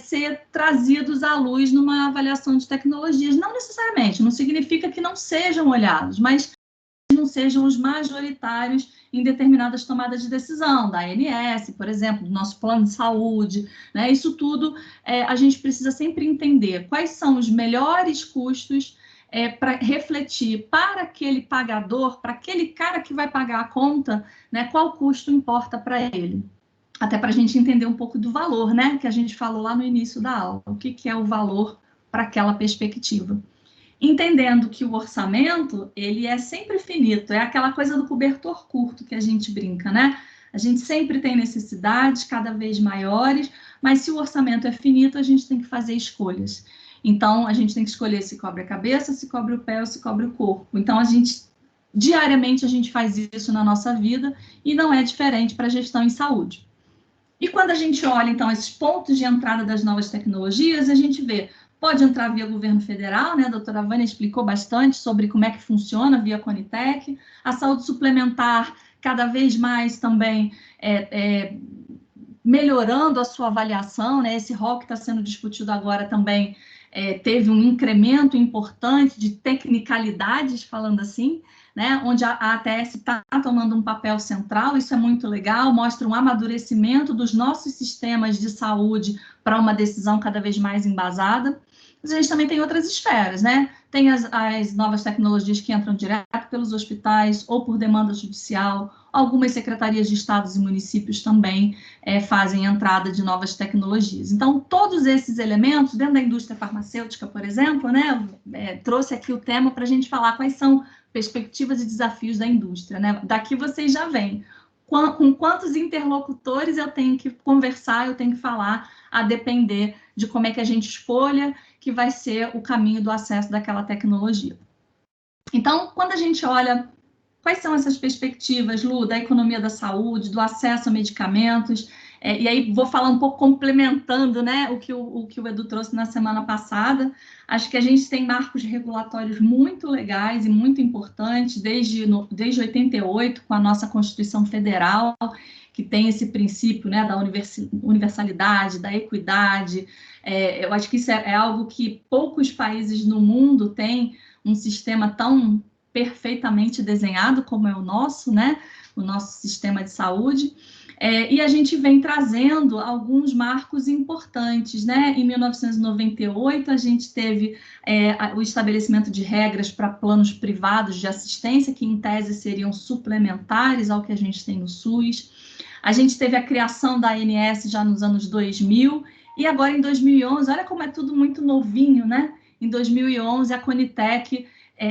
ser trazidos à luz numa avaliação de tecnologias. Não necessariamente, não significa que não sejam olhados, mas não sejam os majoritários em determinadas tomadas de decisão, da ANS, por exemplo, do nosso plano de saúde, né? Isso tudo a gente precisa sempre entender quais são os melhores custos para refletir para aquele pagador, para aquele cara que vai pagar a conta, né? Qual custo importa para ele. Até para a gente entender um pouco do valor, né? Que a gente falou lá no início da aula. O que é o valor para aquela perspectiva. entendendo que o orçamento, ele é sempre finito, é aquela coisa do cobertor curto que a gente brinca, né? A gente sempre tem necessidades cada vez maiores, mas se o orçamento é finito, a gente tem que fazer escolhas. Então, a gente tem que escolher se cobre a cabeça, se cobre o pé ou se cobre o corpo. Então, diariamente, a gente faz isso na nossa vida e não é diferente para a gestão em saúde. E quando a gente olha, então, esses pontos de entrada das novas tecnologias, a gente vê, pode entrar via governo federal, né? A doutora Vânia explicou bastante sobre como é que funciona via Conitec, a saúde suplementar cada vez mais também melhorando a sua avaliação, né? Esse rol que está sendo discutido agora também teve um incremento importante de tecnicalidades, falando assim, né? Onde a ATS está tomando um papel central, isso é muito legal, mostra um amadurecimento dos nossos sistemas de saúde para uma decisão cada vez mais embasada. Mas a gente também tem outras esferas, né? Tem as novas tecnologias que entram direto pelos hospitais ou por demanda judicial. Algumas secretarias de estados e municípios também fazem entrada de novas tecnologias. Então, todos esses elementos, dentro da indústria farmacêutica, por exemplo, né, trouxe aqui o tema para a gente falar quais são perspectivas e desafios da indústria, né? Daqui vocês já veem com quantos interlocutores eu tenho que conversar, eu tenho que falar, a depender de como é que a gente escolha que vai ser o caminho do acesso daquela tecnologia. Então, quando a gente olha quais são essas perspectivas, Lu, da economia da saúde, do acesso a medicamentos, e aí vou falar um pouco complementando, né, o que o Edu trouxe na semana passada. Acho que a gente tem marcos regulatórios muito legais e muito importantes, desde 88, com a nossa Constituição Federal, que tem esse princípio, né, da universalidade, da equidade. Eu acho que isso é algo que poucos países no mundo têm um sistema tão perfeitamente desenhado como é o nosso, né? O nosso sistema de saúde. E a gente vem trazendo alguns marcos importantes, né? Em 1998, a gente teve o estabelecimento de regras para planos privados de assistência, que em tese seriam suplementares ao que a gente tem no SUS. A gente teve a criação da ANS já nos anos 2000, e agora em 2011, olha como é tudo muito novinho, né? Em 2011, a Conitec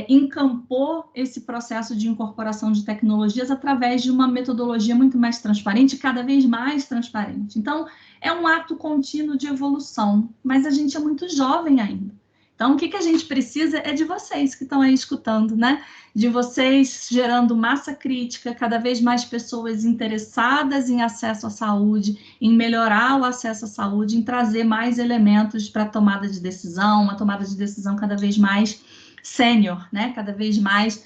encampou esse processo de incorporação de tecnologias através de uma metodologia muito mais transparente, cada vez mais transparente. Então, é um ato contínuo de evolução, mas a gente é muito jovem ainda. Então, o que a gente precisa é de vocês que estão aí escutando, né? De vocês gerando massa crítica, cada vez mais pessoas interessadas em acesso à saúde, em melhorar o acesso à saúde, em trazer mais elementos para a tomada de decisão, uma tomada de decisão cada vez mais sênior, né? Cada vez mais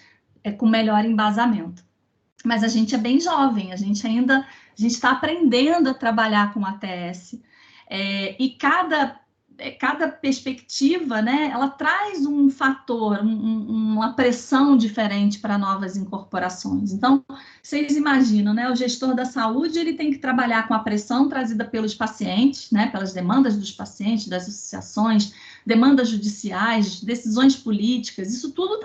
com melhor embasamento. Mas a gente é bem jovem, a gente está aprendendo a trabalhar com ATS. E cada perspectiva, né, ela traz um fator, uma pressão diferente para novas incorporações. Então, vocês imaginam, né, o gestor da saúde, ele tem que trabalhar com a pressão trazida pelos pacientes, né, pelas demandas dos pacientes, das associações, demandas judiciais, decisões políticas, isso tudo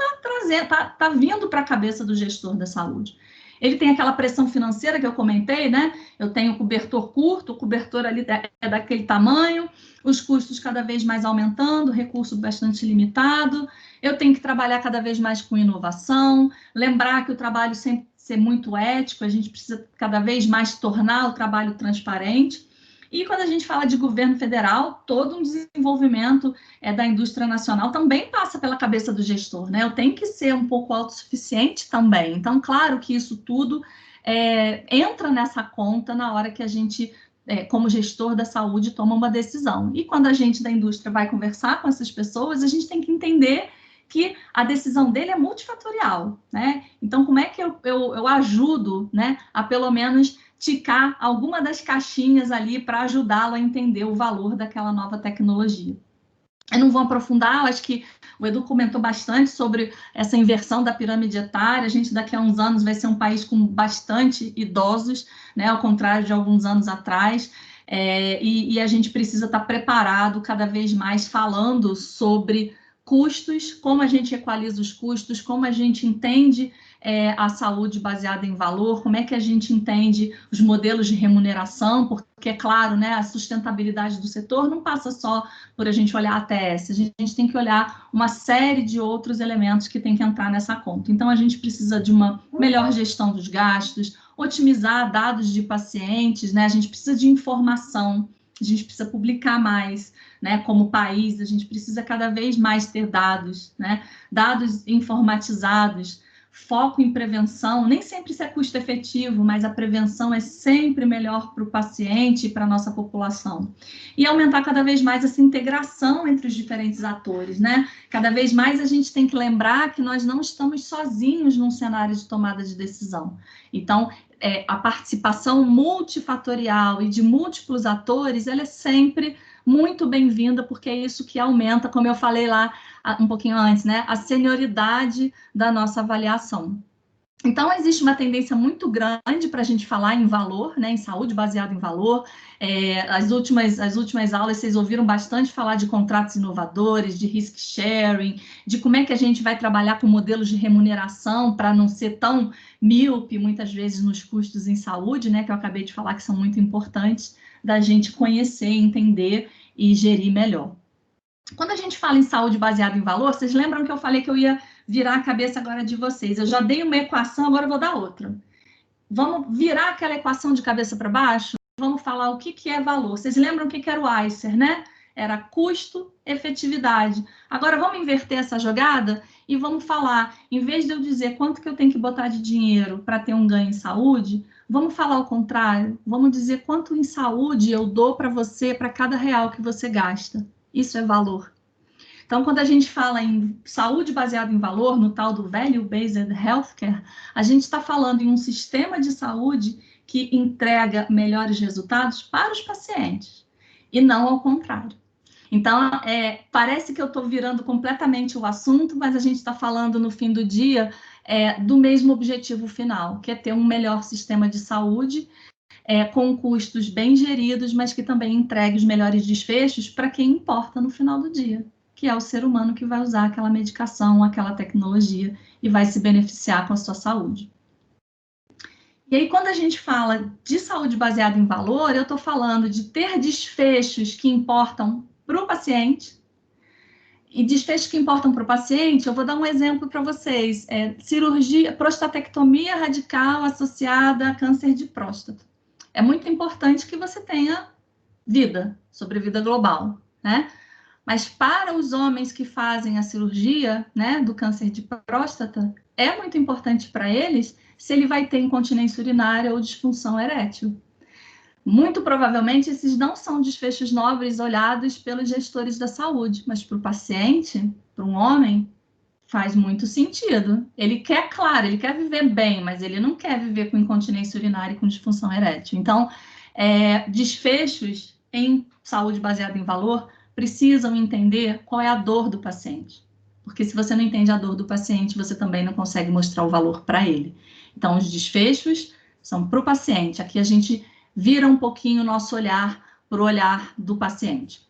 tá vindo para a cabeça do gestor da saúde. Ele tem aquela pressão financeira que eu comentei, né? Eu tenho cobertor curto, o cobertor ali é daquele tamanho, os custos cada vez mais aumentando, recurso bastante limitado. Eu tenho que trabalhar cada vez mais com inovação, lembrar que o trabalho sempre ser muito ético, a gente precisa cada vez mais tornar o trabalho transparente. E quando a gente fala de governo federal, todo um desenvolvimento da indústria nacional também passa pela cabeça do gestor, né? Eu tenho que ser um pouco autossuficiente também. Então, claro que isso tudo entra nessa conta na hora que a gente, como gestor da saúde, toma uma decisão. E quando a gente da indústria vai conversar com essas pessoas, a gente tem que entender que a decisão dele é multifatorial, né? Então, como é que eu ajudo, né, a pelo menos ticar alguma das caixinhas ali para ajudá-lo a entender o valor daquela nova tecnologia. Eu não vou aprofundar, acho que o Edu comentou bastante sobre essa inversão da pirâmide etária. A gente daqui a uns anos vai ser um país com bastante idosos, né, ao contrário de alguns anos atrás, e a gente precisa estar preparado cada vez mais falando sobre custos, como a gente equaliza os custos, como a gente entende a saúde baseada em valor, como é que a gente entende os modelos de remuneração, porque, é claro, né, a sustentabilidade do setor não passa só por a gente olhar a ATS, a gente tem que olhar uma série de outros elementos que tem que entrar nessa conta. Então, a gente precisa de uma melhor gestão dos gastos, otimizar dados de pacientes, né, a gente precisa de informação, a gente precisa publicar mais, né, como país, a gente precisa cada vez mais ter dados, né, dados informatizados, foco em prevenção, nem sempre isso é custo efetivo, mas a prevenção é sempre melhor para o paciente e para a nossa população. E aumentar cada vez mais essa integração entre os diferentes atores, né? Cada vez mais a gente tem que lembrar que nós não estamos sozinhos num cenário de tomada de decisão. Então, a participação multifatorial e de múltiplos atores, ela é sempre muito bem-vinda, porque é isso que aumenta, como eu falei lá um pouquinho antes, né, a senioridade da nossa avaliação. Então, existe uma tendência muito grande para a gente falar em valor, né, em saúde baseada em valor. As últimas aulas, vocês ouviram bastante falar de contratos inovadores, de risk sharing, de como é que a gente vai trabalhar com modelos de remuneração para não ser tão míope, muitas vezes, nos custos em saúde, né, que eu acabei de falar que são muito importantes da gente conhecer, entender e gerir melhor. Quando a gente fala em saúde baseada em valor, vocês lembram que eu falei que eu ia virar a cabeça agora de vocês? Eu já dei uma equação, agora eu vou dar outra. Vamos virar aquela equação de cabeça para baixo? Vamos falar o que é valor. Vocês lembram o que era o ICER, né? Era custo, efetividade. Agora vamos inverter essa jogada e vamos falar, em vez de eu dizer quanto que eu tenho que botar de dinheiro para ter um ganho em saúde, vamos falar o contrário. Vamos dizer quanto em saúde eu dou para você, para cada real que você gasta. Isso é valor. Então, quando a gente fala em saúde baseada em valor, no tal do Value-Based Healthcare, a gente está falando em um sistema de saúde que entrega melhores resultados para os pacientes, e não ao contrário. Então, parece que eu estou virando completamente o assunto, mas a gente está falando, no fim do dia, do mesmo objetivo final, que é ter um melhor sistema de saúde, com custos bem geridos, mas que também entregue os melhores desfechos para quem importa no final do dia, que é o ser humano que vai usar aquela medicação, aquela tecnologia e vai se beneficiar com a sua saúde. E aí, quando a gente fala de saúde baseada em valor, eu estou falando de ter desfechos que importam para o paciente. E desfechos que importam para o paciente, eu vou dar um exemplo para vocês. Cirurgia, prostatectomia radical associada a câncer de próstata. É muito importante que você tenha vida, sobrevida global, né? Mas para os homens que fazem a cirurgia, né, do câncer de próstata, é muito importante para eles se ele vai ter incontinência urinária ou disfunção erétil. Muito provavelmente, esses não são desfechos nobres olhados pelos gestores da saúde, mas para o paciente, para um homem, faz muito sentido. Ele quer, claro, ele quer viver bem, mas ele não quer viver com incontinência urinária e com disfunção erétil. Então, desfechos em saúde baseada em valor precisam entender qual é a dor do paciente. Porque se você não entende a dor do paciente, você também não consegue mostrar o valor para ele. Então, os desfechos são para o paciente. Aqui a gente vira um pouquinho o nosso olhar para o olhar do paciente.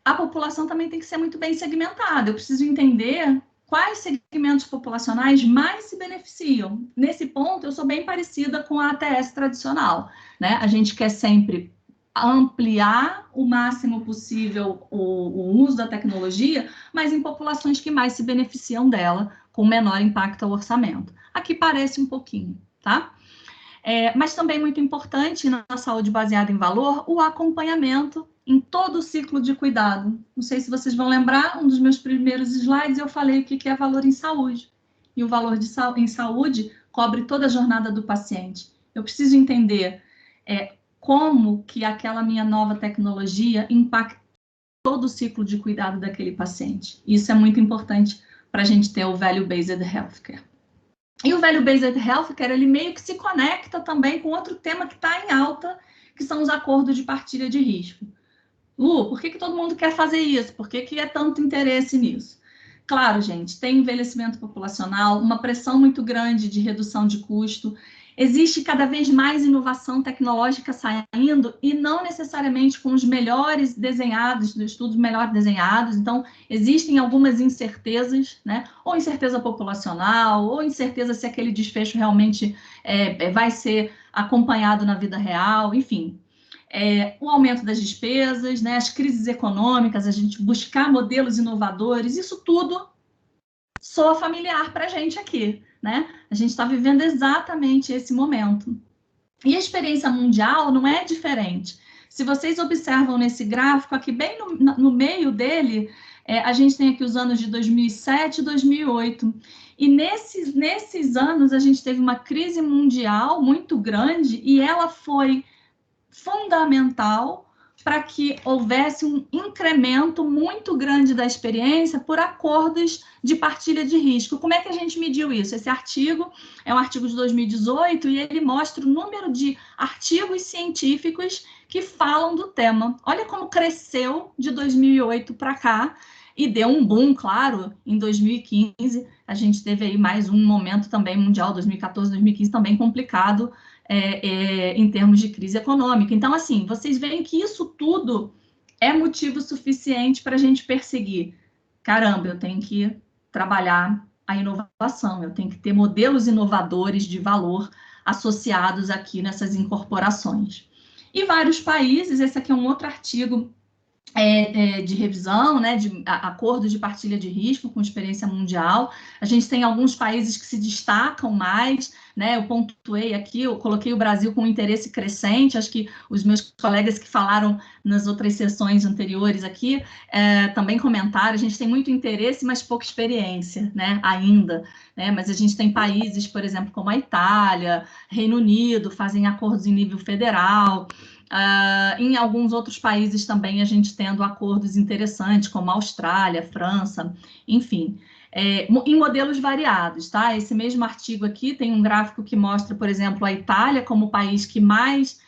A população também tem que ser muito bem segmentada. Eu preciso entender quais segmentos populacionais mais se beneficiam. Nesse ponto, eu sou bem parecida com a ATS tradicional, né? A gente quer sempre ampliar o máximo possível o uso da tecnologia, mas em populações que mais se beneficiam dela, com menor impacto ao orçamento. Aqui parece um pouquinho, tá? Mas também muito importante na saúde baseada em valor, o acompanhamento em todo o ciclo de cuidado. Não sei se vocês vão lembrar, um dos meus primeiros slides eu falei o que é valor em saúde. E o valor em saúde cobre toda a jornada do paciente. Eu preciso entender como que aquela minha nova tecnologia impacta todo o ciclo de cuidado daquele paciente. Isso é muito importante para a gente ter o Value-Based Healthcare. E o Value-Based Healthcare, ele meio que se conecta também com outro tema que está em alta, que são os acordos de partilha de risco. Lu, por que todo mundo quer fazer isso? Por que é tanto interesse nisso? Claro, gente, tem envelhecimento populacional, uma pressão muito grande de redução de custo. existe cada vez mais inovação tecnológica saindo, e não necessariamente com os melhores desenhados, dos estudos melhor desenhados. Então, existem algumas incertezas, né? Ou incerteza populacional, ou incerteza se aquele desfecho realmente vai ser acompanhado na vida real, enfim. O aumento das despesas, né? As crises econômicas, a gente buscar modelos inovadores, isso tudo soa familiar para a gente aqui, né? A gente está vivendo exatamente esse momento. E a experiência mundial não é diferente. Se vocês observam nesse gráfico, aqui bem no meio dele, a gente tem aqui os anos de 2007 e 2008. E nesses anos, a gente teve uma crise mundial muito grande, e ela foi fundamental para que houvesse um incremento muito grande da experiência por acordos de partilha de risco. Como é que a gente mediu isso? Esse artigo é um artigo de 2018 e ele mostra o número de artigos científicos que falam do tema. Olha como cresceu de 2008 para cá, e deu um boom, claro, em 2015. A gente teve aí mais um momento também mundial, 2014, 2015, também complicado, em termos de crise econômica. Então, assim, vocês veem que isso tudo é motivo suficiente para a gente perseguir. Caramba, eu tenho que trabalhar a inovação, eu tenho que ter modelos inovadores de valor associados aqui nessas incorporações. E vários países, esse aqui é um outro artigo de revisão, né, de acordos de partilha de risco com experiência mundial. A gente tem alguns países que se destacam mais, né? Eu pontuei aqui, eu coloquei o Brasil com interesse crescente. Acho que os meus colegas que falaram nas outras sessões anteriores aqui também comentaram. A gente tem muito interesse, mas pouca experiência, né, ainda, né? Mas a gente tem países, por exemplo, como a Itália, Reino Unido, fazem acordos em nível federal. Em alguns outros países também a gente tendo acordos interessantes, como a Austrália, França, enfim, em modelos variados, tá? Esse mesmo artigo aqui tem um gráfico que mostra, por exemplo, a Itália como o país que mais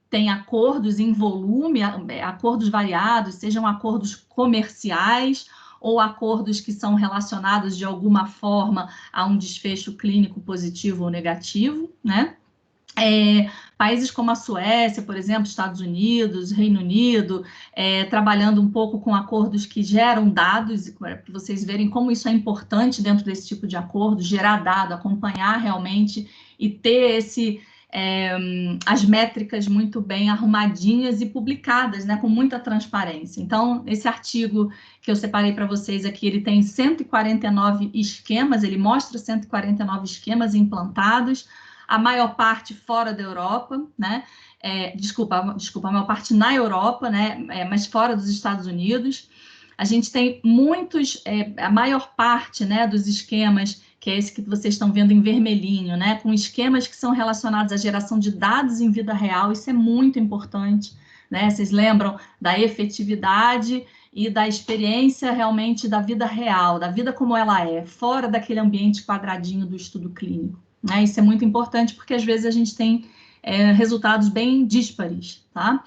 tem acordos em volume, acordos variados, sejam acordos comerciais ou acordos que são relacionados de alguma forma a um desfecho clínico positivo ou negativo, né? Países como a Suécia, por exemplo, Estados Unidos, Reino Unido, trabalhando um pouco com acordos que geram dados, para vocês verem como isso é importante dentro desse tipo de acordo, gerar dado, acompanhar realmente e ter as métricas muito bem arrumadinhas e publicadas, né, com muita transparência. Então, esse artigo que eu separei para vocês aqui, ele tem 149 esquemas, ele mostra 149 esquemas implantados, a maior parte fora da Europa, né? Desculpa, a maior parte na Europa, né? Mas fora dos Estados Unidos. A gente tem muitos, a maior parte, né, dos esquemas, que é esse que vocês estão vendo em vermelhinho, né? Com esquemas que são relacionados à geração de dados em vida real, isso é muito importante, né? Vocês lembram da efetividade e da experiência realmente da vida real, da vida como ela é, fora daquele ambiente quadradinho do estudo clínico. Isso é muito importante porque às vezes a gente tem resultados bem díspares, tá?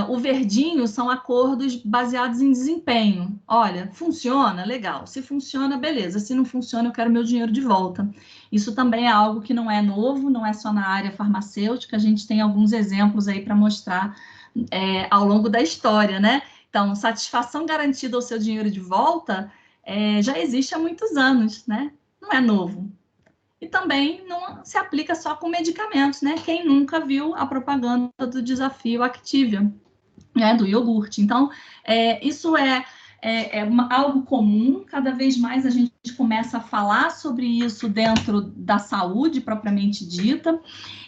O verdinho são acordos baseados em desempenho. Olha, funciona? Legal. Se funciona, beleza. Se não funciona, eu quero meu dinheiro de volta. Isso também é algo que não é novo, não é só na área farmacêutica. A gente tem alguns exemplos aí para mostrar ao longo da história, né? Então, satisfação garantida ao seu dinheiro de volta já existe há muitos anos, né? Não é novo. E também não se aplica só com medicamentos, né? Quem nunca viu a propaganda do desafio Activia, né? Do iogurte. Então, isso algo comum. Cada vez mais a gente começa a falar sobre isso dentro da saúde propriamente dita.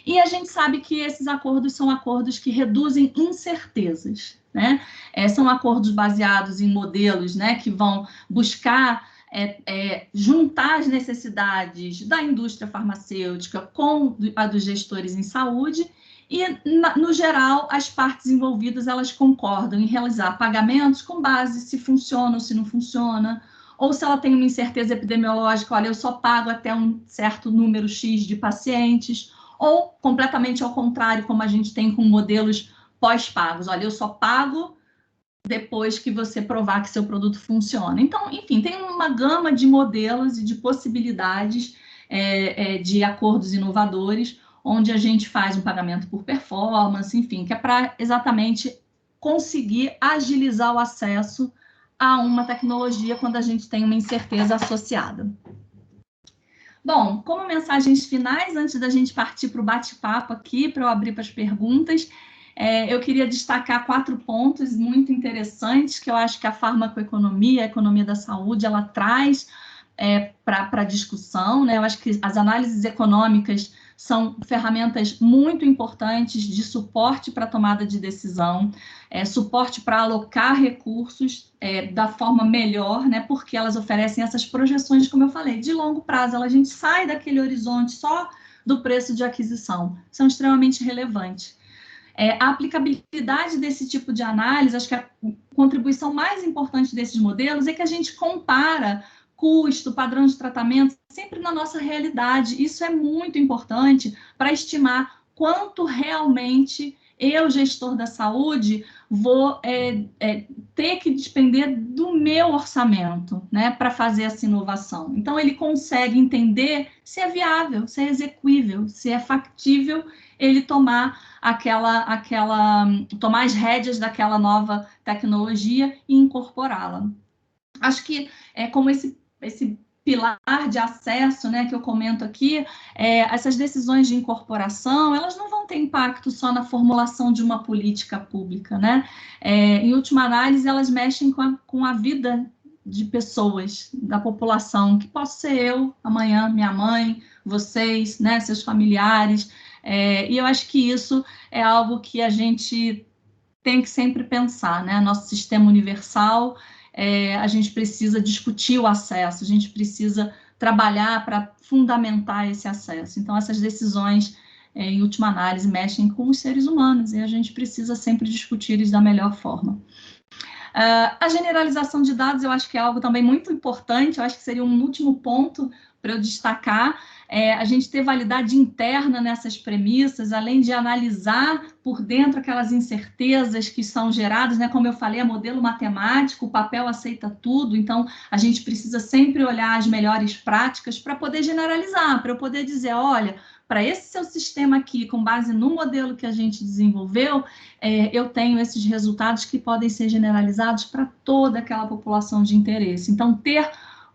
E a gente sabe que esses acordos são acordos que reduzem incertezas, né? São acordos baseados em modelos, né, que vão buscar juntar as necessidades da indústria farmacêutica com a dos gestores em saúde e, no geral, as partes envolvidas, elas concordam em realizar pagamentos com base se funciona ou se não funciona, ou se ela tem uma incerteza epidemiológica, olha, eu só pago até um certo número X de pacientes, ou completamente ao contrário, como a gente tem com modelos pós-pagos, olha, eu só pago depois que você provar que seu produto funciona. Então, enfim, tem uma gama de modelos e de possibilidades de acordos inovadores, onde a gente faz um pagamento por performance, enfim, que é para exatamente conseguir agilizar o acesso a uma tecnologia quando a gente tem uma incerteza associada. Bom, como mensagens finais, antes da gente partir para o bate-papo aqui, para eu abrir para as perguntas, eu queria destacar 4 pontos muito interessantes que eu acho que a farmacoeconomia, a economia da saúde, ela traz para a discussão, né? Eu acho que as análises econômicas são ferramentas muito importantes de suporte para a tomada de decisão, suporte para alocar recursos da forma melhor, né? Porque elas oferecem essas projeções, como eu falei, de longo prazo. A gente sai daquele horizonte só do preço de aquisição, são extremamente relevantes. A aplicabilidade desse tipo de análise, acho que a contribuição mais importante desses modelos é que a gente compara custo, padrão de tratamento, sempre na nossa realidade. Isso é muito importante para estimar quanto realmente eu, gestor da saúde, vou ter que despender do meu orçamento, né, para fazer essa inovação. Então, ele consegue entender se é viável, se é execuível, se é factível ele tomar tomar as rédeas daquela nova tecnologia e incorporá-la. Acho que como esse pilar de acesso, né, que eu comento aqui, essas decisões de incorporação, elas não vão ter impacto só na formulação de uma política pública, né? Em última análise, elas mexem com a vida de pessoas, da população, que posso ser eu, amanhã, minha mãe, vocês, né, seus familiares, e eu acho que isso é algo que a gente tem que sempre pensar, né? Nosso sistema universal, a gente precisa discutir o acesso, a gente precisa trabalhar para fundamentar esse acesso. Então, essas decisões, em última análise, mexem com os seres humanos e a gente precisa sempre discutir eles da melhor forma. A generalização de dados, eu acho que é algo também muito importante, eu acho que seria um último ponto para eu destacar, a gente ter validade interna nessas premissas, além de analisar por dentro aquelas incertezas que são geradas, né? Como eu falei, é modelo matemático, o papel aceita tudo, então a gente precisa sempre olhar as melhores práticas para poder generalizar, para eu poder dizer, olha, para esse seu sistema aqui, com base no modelo que a gente desenvolveu, eu tenho esses resultados que podem ser generalizados para toda aquela população de interesse. Então, ter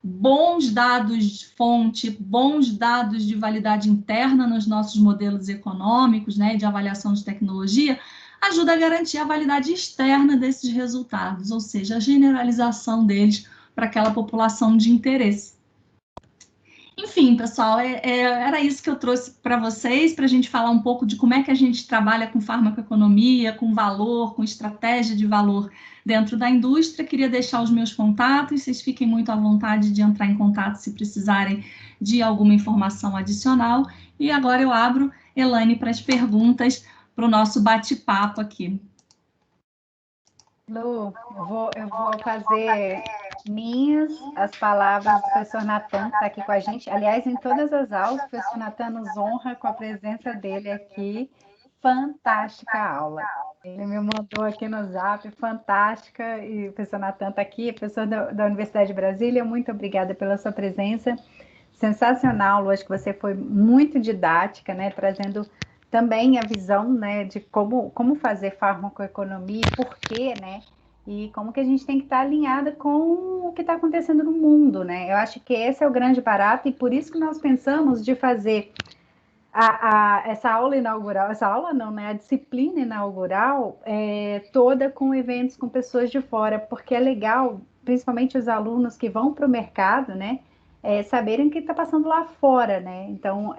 bons dados de fonte, bons dados de validade interna nos nossos modelos econômicos, né, de avaliação de tecnologia, ajuda a garantir a validade externa desses resultados, ou seja, a generalização deles para aquela população de interesse. Enfim, pessoal, era isso que eu trouxe para vocês, para a gente falar um pouco de como é que a gente trabalha com farmacoeconomia, com valor, com estratégia de valor dentro da indústria. Queria deixar os meus contatos, vocês fiquem muito à vontade de entrar em contato se precisarem de alguma informação adicional. E agora eu abro, Elaine, para as perguntas para o nosso bate-papo aqui. Lu, eu vou fazer minhas as palavras do professor Natan, que está aqui com a gente. Aliás, em todas as aulas, o professor Natan nos honra com a presença dele aqui. Fantástica aula. Ele me mandou aqui no Zap, fantástica, e o professor Natan está aqui, professor da Universidade de Brasília, muito obrigada pela sua presença. Sensacional, Lu, acho que você foi muito didática, né, trazendo também a visão, né, de como fazer farmacoeconomia e por quê, né, e como que a gente tem que estar alinhada com o que está acontecendo no mundo, né. Eu acho que esse é o grande barato e por isso que nós pensamos de fazer essa aula inaugural, essa aula não, né, a disciplina inaugural toda com eventos com pessoas de fora, porque é legal, principalmente os alunos que vão para o mercado, né, saberem o que está passando lá fora, né? Então,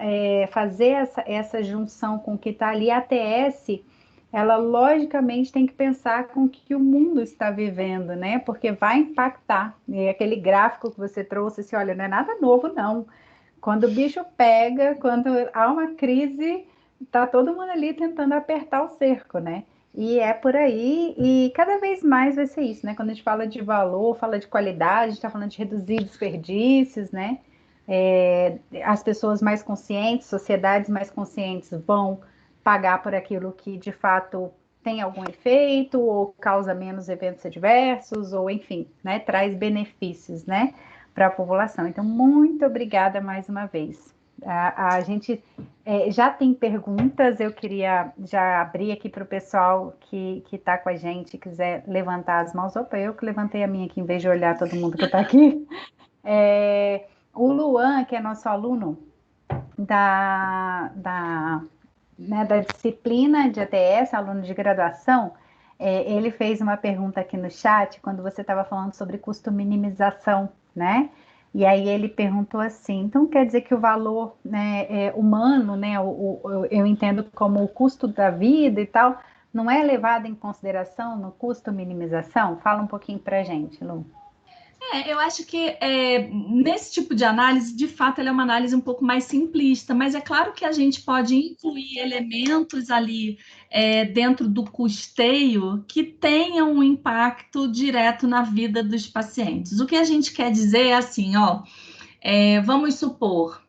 fazer essa junção com o que está ali, a ATS, ela logicamente tem que pensar com o que o mundo está vivendo, né? Porque vai impactar. E aquele gráfico que você trouxe, assim, olha, não é nada novo, não. Quando o bicho pega, quando há uma crise, está todo mundo ali tentando apertar o cerco, né? E é por aí, e cada vez mais vai ser isso, né? Quando a gente fala de valor, fala de qualidade, a gente está falando de reduzir desperdícios, né? As pessoas mais conscientes, sociedades mais conscientes vão pagar por aquilo que de fato tem algum efeito, ou causa menos eventos adversos, ou enfim, né? Traz benefícios, né? Para a população. Então, muito obrigada mais uma vez. A gente já tem perguntas, eu queria já abrir aqui para o pessoal que está com a gente, quiser levantar as mãos. Opa, eu que levantei a minha aqui, em vez de olhar todo mundo que está aqui. O Luan, que é nosso aluno da disciplina de ATS, aluno de graduação, ele fez uma pergunta aqui no chat, quando você estava falando sobre custo minimização, né? E aí ele perguntou assim, então quer dizer que o valor, né, humano, né, eu entendo como o custo da vida e tal, não é levado em consideração no custo minimização? Fala um pouquinho para a gente, Lu. Eu acho que nesse tipo de análise, de fato, ela é uma análise um pouco mais simplista, mas é claro que a gente pode incluir elementos ali dentro do custeio que tenham um impacto direto na vida dos pacientes. O que a gente quer dizer é assim, ó, vamos supor.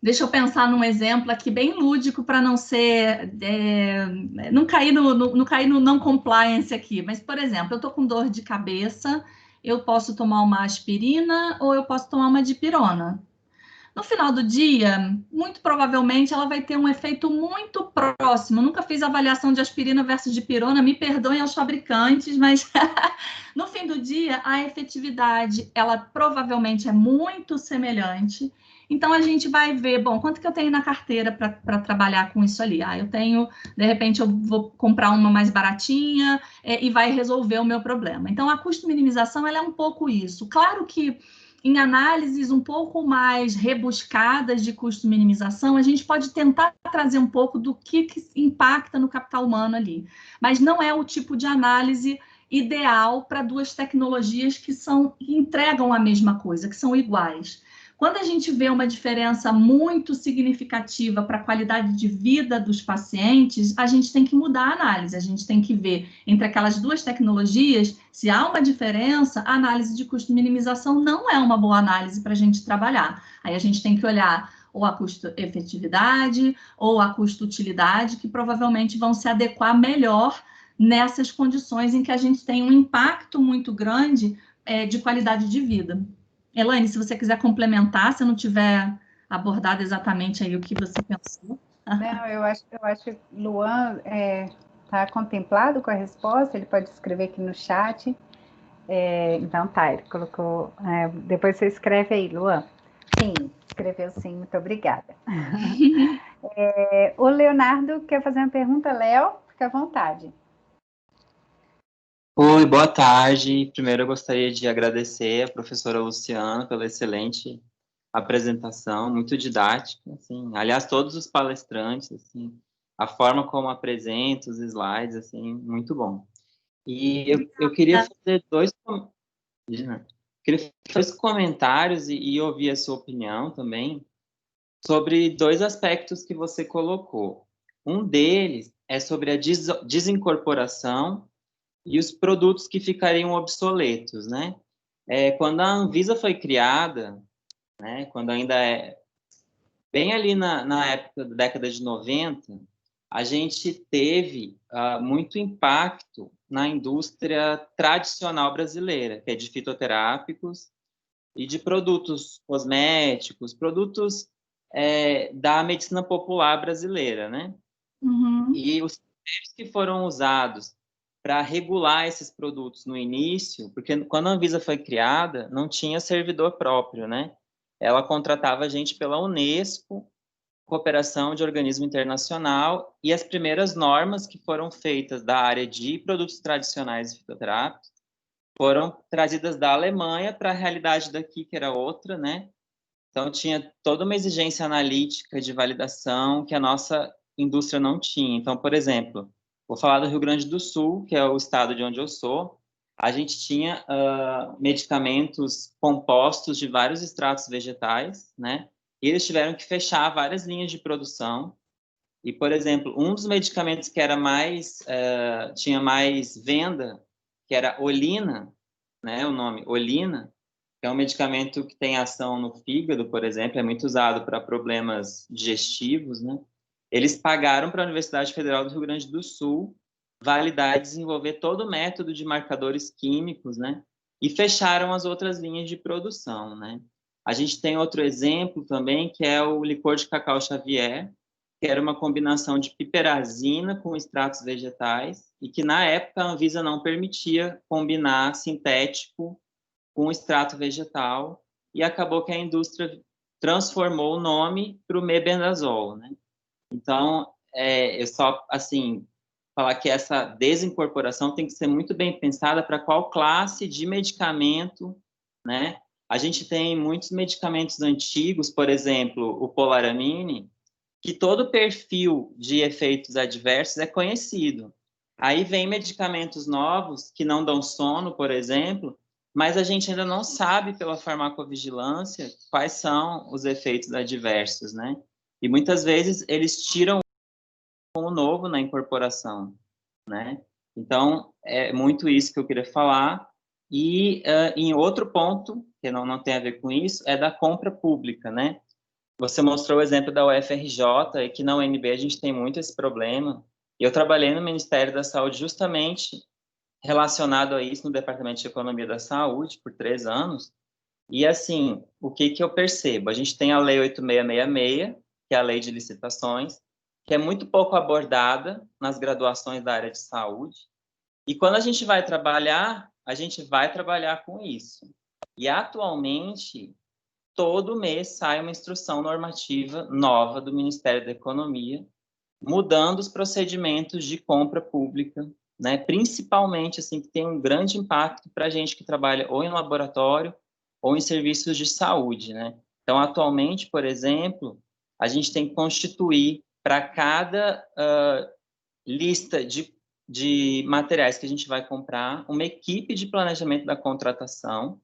Deixa eu pensar num exemplo aqui bem lúdico para não ser. Não cair no não compliance aqui. Mas, por exemplo, eu estou com dor de cabeça, eu posso tomar uma aspirina ou eu posso tomar uma dipirona. No final do dia, muito provavelmente ela vai ter um efeito muito próximo. Nunca fiz avaliação de aspirina versus dipirona, me perdoem aos fabricantes, mas no fim do dia, a efetividade, ela provavelmente é muito semelhante. Então, a gente vai ver, bom, quanto que eu tenho na carteira para trabalhar com isso ali? Eu tenho, de repente, eu vou comprar uma mais baratinha e vai resolver o meu problema. Então, a custo-minimização, ela é um pouco isso. Claro que em análises um pouco mais rebuscadas de custo-minimização, a gente pode tentar trazer um pouco do que impacta no capital humano ali. Mas não é o tipo de análise ideal para duas tecnologias que entregam a mesma coisa, que são iguais. Quando a gente vê uma diferença muito significativa para a qualidade de vida dos pacientes, a gente tem que mudar a análise, a gente tem que ver entre aquelas duas tecnologias, se há uma diferença, a análise de custo-minimização não é uma boa análise para a gente trabalhar. Aí a gente tem que olhar ou a custo-efetividade ou a custo-utilidade, que provavelmente vão se adequar melhor nessas condições em que a gente tem um impacto muito grande de qualidade de vida. Elaine, se você quiser complementar, se eu não tiver abordado exatamente aí o que você pensou. Não, eu acho que Luan está contemplado com a resposta, ele pode escrever aqui no chat. Então tá, ele colocou. Depois você escreve aí, Luan. Sim, escreveu sim, muito obrigada. O Leonardo quer fazer uma pergunta, Léo, fica à vontade. Oi, boa tarde. Primeiro eu gostaria de agradecer a professora Luciana pela excelente apresentação, muito didática, assim. Aliás, todos os palestrantes, assim, a forma como apresenta os slides, assim, muito bom. E eu queria fazer dois comentários e ouvir a sua opinião também sobre dois aspectos que você colocou. Um deles é sobre a desincorporação e os produtos que ficariam obsoletos, né? Quando a Anvisa foi criada, né, quando ainda bem ali na época da década de 90, a gente teve muito impacto na indústria tradicional brasileira, que é de fitoterápicos e de produtos cosméticos, produtos da medicina popular brasileira, né? Uhum. E os critérios que foram usados para regular esses produtos no início, porque quando a Anvisa foi criada, não tinha servidor próprio, né? Ela contratava gente pela Unesco, Cooperação de Organismo Internacional, e as primeiras normas que foram feitas da área de produtos tradicionais fitoterápicos foram trazidas da Alemanha para a realidade daqui, que era outra, né? Então, tinha toda uma exigência analítica de validação que a nossa indústria não tinha. Então, por exemplo, vou falar do Rio Grande do Sul, que é o estado de onde eu sou. A gente tinha medicamentos compostos de vários extratos vegetais, né? E eles tiveram que fechar várias linhas de produção. E, por exemplo, um dos medicamentos que era tinha mais venda, que era Olina, né? O nome Olina, que é um medicamento que tem ação no fígado, por exemplo, é muito usado para problemas digestivos, né? Eles pagaram para a Universidade Federal do Rio Grande do Sul validar e desenvolver todo o método de marcadores químicos, né? E fecharam as outras linhas de produção, né? A gente tem outro exemplo também, que é o licor de cacau Xavier, que era uma combinação de piperazina com extratos vegetais, e que na época a Anvisa não permitia combinar sintético com extrato vegetal, e acabou que a indústria transformou o nome para o mebendazol, né? Então, eu só, assim, falar que essa desincorporação tem que ser muito bem pensada para qual classe de medicamento, né? A gente tem muitos medicamentos antigos, por exemplo, o Polaramine, que todo o perfil de efeitos adversos é conhecido. Aí vem medicamentos novos que não dão sono, por exemplo, mas a gente ainda não sabe pela farmacovigilância quais são os efeitos adversos, né? E muitas vezes eles tiram o novo na incorporação, né? Então, é muito isso que eu queria falar. E em outro ponto, que não tem a ver com isso, é da compra pública, né? Você mostrou o exemplo da UFRJ, e que na UNB a gente tem muito esse problema. Eu trabalhei no Ministério da Saúde justamente relacionado a isso no Departamento de Economia da Saúde por 3 anos. E, assim, o que eu percebo? A gente tem a Lei 8666, que é a Lei de Licitações, que é muito pouco abordada nas graduações da área de saúde. E quando a gente vai trabalhar com isso. E, atualmente, todo mês sai uma instrução normativa nova do Ministério da Economia, mudando os procedimentos de compra pública, né? Principalmente, assim, que tem um grande impacto para a gente que trabalha ou em laboratório ou em serviços de saúde, né? Então, atualmente, por exemplo, a gente tem que constituir para cada lista de materiais que a gente vai comprar uma equipe de planejamento da contratação.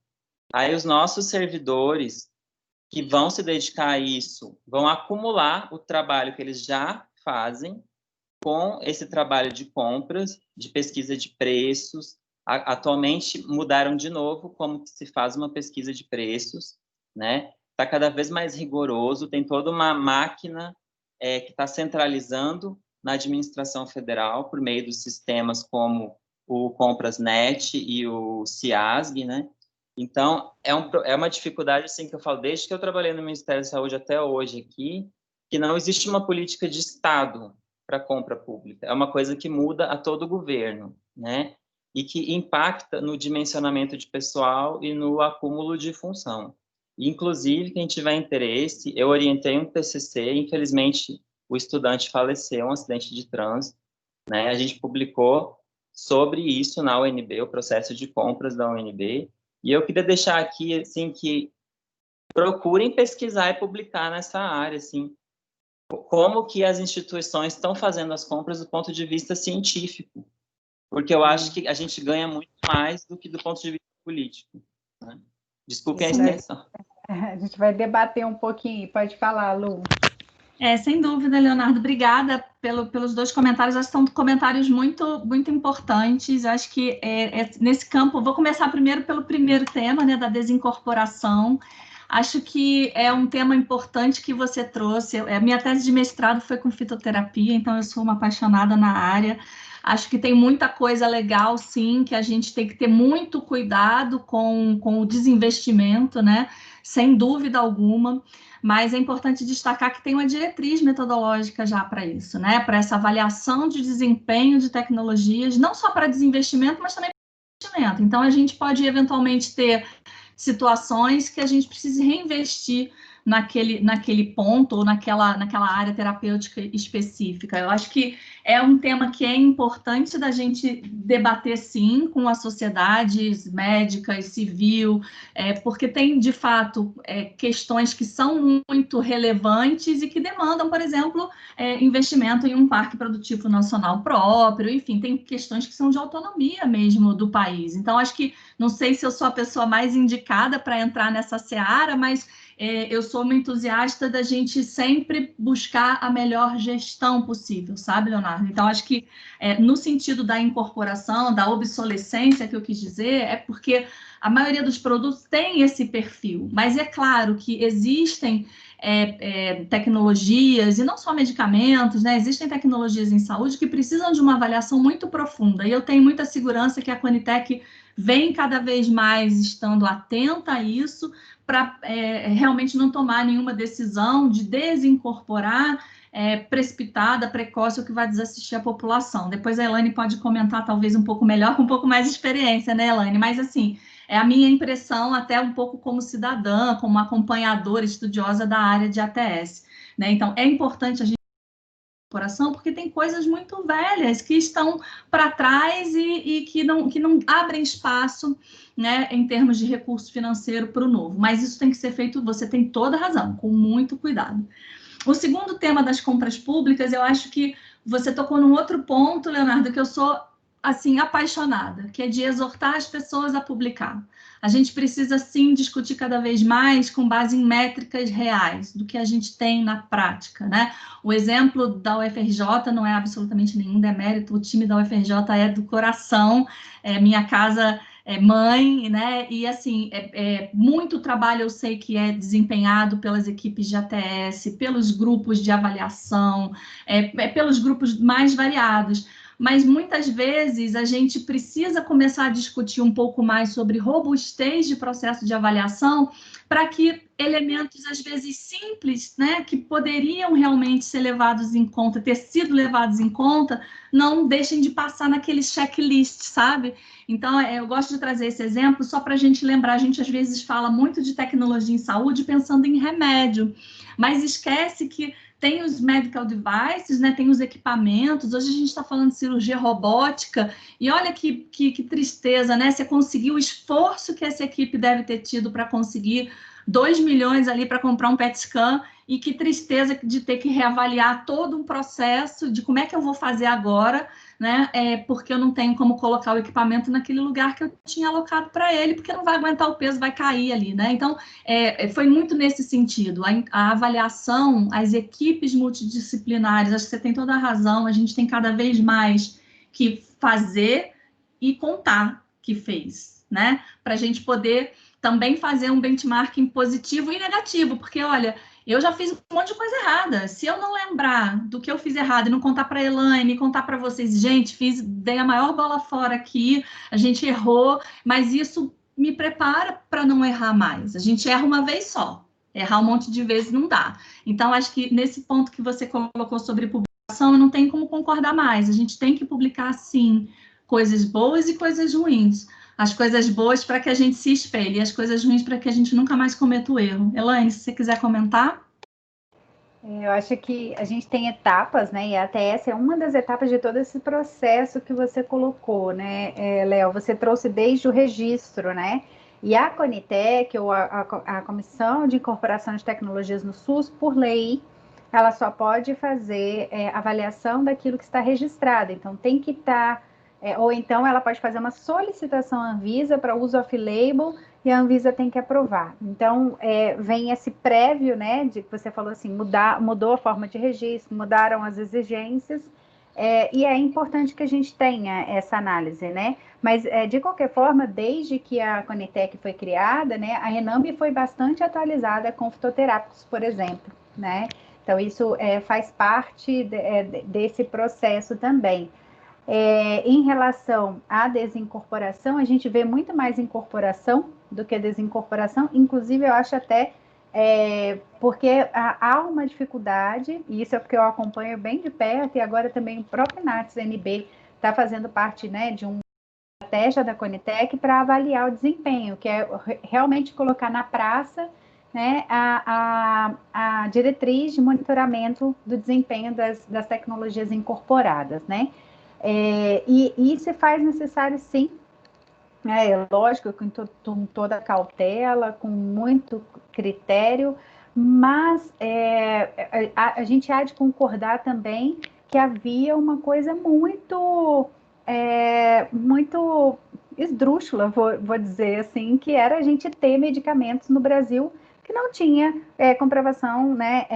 Aí os nossos servidores que vão se dedicar a isso vão acumular o trabalho que eles já fazem com esse trabalho de compras, de pesquisa de preços. Atualmente mudaram de novo como que se faz uma pesquisa de preços, né? Está cada vez mais rigoroso, tem toda uma máquina que está centralizando na administração federal por meio dos sistemas como o Comprasnet e o CIASG, né? Então, é uma dificuldade, assim, que eu falo desde que eu trabalhei no Ministério da Saúde até hoje aqui, que não existe uma política de Estado para compra pública. É uma coisa que muda a todo o governo, né? E que impacta no dimensionamento de pessoal e no acúmulo de função. Inclusive, quem tiver interesse, eu orientei um TCC, infelizmente o estudante faleceu, um acidente de trânsito, né? A gente publicou sobre isso na UNB, o processo de compras da UNB, e eu queria deixar aqui, assim, que procurem pesquisar e publicar nessa área, assim, como que as instituições estão fazendo as compras do ponto de vista científico, porque eu acho que a gente ganha muito mais do que do ponto de vista político, né? Desculpem a extensão. A gente vai debater um pouquinho, pode falar, Lu. Sem dúvida, Leonardo, obrigada pelos 2 comentários, acho que são comentários muito, muito importantes, acho que nesse campo, vou começar primeiro pelo primeiro tema, né, da desincorporação. Acho que é um tema importante que você trouxe. A minha tese de mestrado foi com fitoterapia, então eu sou uma apaixonada na área. Acho que tem muita coisa legal, sim, que a gente tem que ter muito cuidado com o desinvestimento, né? Sem dúvida alguma. Mas é importante destacar que tem uma diretriz metodológica já para isso, né? Para essa avaliação de desempenho de tecnologias, não só para desinvestimento, mas também para investimento. Então, a gente pode eventualmente ter situações que a gente precise reinvestir naquele ponto ou naquela área terapêutica específica. Eu acho que é um tema que é importante da gente debater, sim, com as sociedades médicas, civil, porque tem, de fato, questões que são muito relevantes e que demandam, por exemplo, investimento em um parque produtivo nacional próprio, enfim, tem questões que são de autonomia mesmo do país. Então, acho que, não sei se eu sou a pessoa mais indicada para entrar nessa seara, mas eu sou uma entusiasta da gente sempre buscar a melhor gestão possível, sabe, Leonardo? Então, acho que no sentido da incorporação, da obsolescência que eu quis dizer, é porque a maioria dos produtos tem esse perfil, mas é claro que existem tecnologias, e não só medicamentos, né? Existem tecnologias em saúde que precisam de uma avaliação muito profunda, e eu tenho muita segurança que a Conitec vem cada vez mais estando atenta a isso, para realmente não tomar nenhuma decisão de desincorporar precipitada, precoce, o que vai desassistir a população. Depois a Elaine pode comentar talvez um pouco melhor, com um pouco mais de experiência, né, Elaine? Mas assim, é a minha impressão, até um pouco como cidadã, como acompanhadora estudiosa da área de ATS, né? Então, é importante a gente coração, porque tem coisas muito velhas que estão para trás e que não abrem espaço, né, em termos de recurso financeiro para o novo. Mas isso tem que ser feito, você tem toda a razão, com muito cuidado. O segundo tema das compras públicas, eu acho que você tocou num outro ponto, Leonardo, que eu sou assim apaixonada, que é de exortar as pessoas a publicar. A gente precisa, sim, discutir cada vez mais com base em métricas reais, do que a gente tem na prática, né? O exemplo da UFRJ não é absolutamente nenhum demérito, o time da UFRJ é do coração, minha casa mãe, né? E assim, muito trabalho eu sei que é desempenhado pelas equipes de ATS, pelos grupos de avaliação, pelos grupos mais variados. Mas muitas vezes a gente precisa começar a discutir um pouco mais sobre robustez de processo de avaliação, para que elementos, às vezes, simples, né, que poderiam realmente ser levados em conta, ter sido levados em conta, não deixem de passar naquele checklist, sabe? Então, eu gosto de trazer esse exemplo só para a gente lembrar, a gente às vezes fala muito de tecnologia em saúde pensando em remédio, mas esquece que tem os medical devices, né? Tem os equipamentos, hoje a gente está falando de cirurgia robótica, e olha que tristeza, né? Você conseguiu o esforço que essa equipe deve ter tido para conseguir 2 milhões ali para comprar um PET scan, e que tristeza de ter que reavaliar todo um processo de como é que eu vou fazer agora, né? Porque eu não tenho como colocar o equipamento naquele lugar que eu tinha alocado para ele, porque não vai aguentar o peso, vai cair ali, né? Então, foi muito nesse sentido. A avaliação, as equipes multidisciplinares, acho que você tem toda a razão, a gente tem cada vez mais que fazer e contar que fez, né? Para a gente poder também fazer um benchmarking positivo e negativo, porque, olha, eu já fiz um monte de coisa errada. Se eu não lembrar do que eu fiz errado e não contar para a Elaine, contar para vocês, gente, dei a maior bola fora aqui, a gente errou, mas isso me prepara para não errar mais. A gente erra uma vez só, errar um monte de vezes não dá. Então, acho que nesse ponto que você colocou sobre publicação, eu não tenho como concordar mais. A gente tem que publicar, sim, coisas boas e coisas ruins. As coisas boas para que a gente se espelhe, e as coisas ruins para que a gente nunca mais cometa o erro. Elaine, se você quiser comentar. Eu acho que a gente tem etapas, né? E a ATS é uma das etapas de todo esse processo que você colocou, né, Léo? Você trouxe desde o registro, né? E a Conitec, ou a Comissão de Incorporação de Tecnologias no SUS, por lei, ela só pode fazer avaliação daquilo que está registrado. Então, tem que estar... ou então ela pode fazer uma solicitação à Anvisa para uso off-label, e a Anvisa tem que aprovar. Então, vem esse prévio, né, de que você falou assim, mudou a forma de registro, mudaram as exigências, e é importante que a gente tenha essa análise, né? Mas, de qualquer forma, desde que a Conitec foi criada, né, a Renambi foi bastante atualizada com fitoterápicos, por exemplo, né? Então, isso faz parte desse processo também. Em relação à desincorporação, a gente vê muito mais incorporação do que desincorporação, inclusive eu acho até porque há uma dificuldade, e isso é porque eu acompanho bem de perto, e agora também o próprio NATS-NB está fazendo parte, né, de uma estratégia da Conitec para avaliar o desempenho, que é realmente colocar na praça, né, a diretriz de monitoramento do desempenho das tecnologias incorporadas, né? E isso se faz necessário, sim, lógico, com toda cautela, com muito critério, mas a gente há de concordar também que havia uma coisa muito esdrúxula, vou dizer assim, que era a gente ter medicamentos no Brasil que não tinha comprovação, né,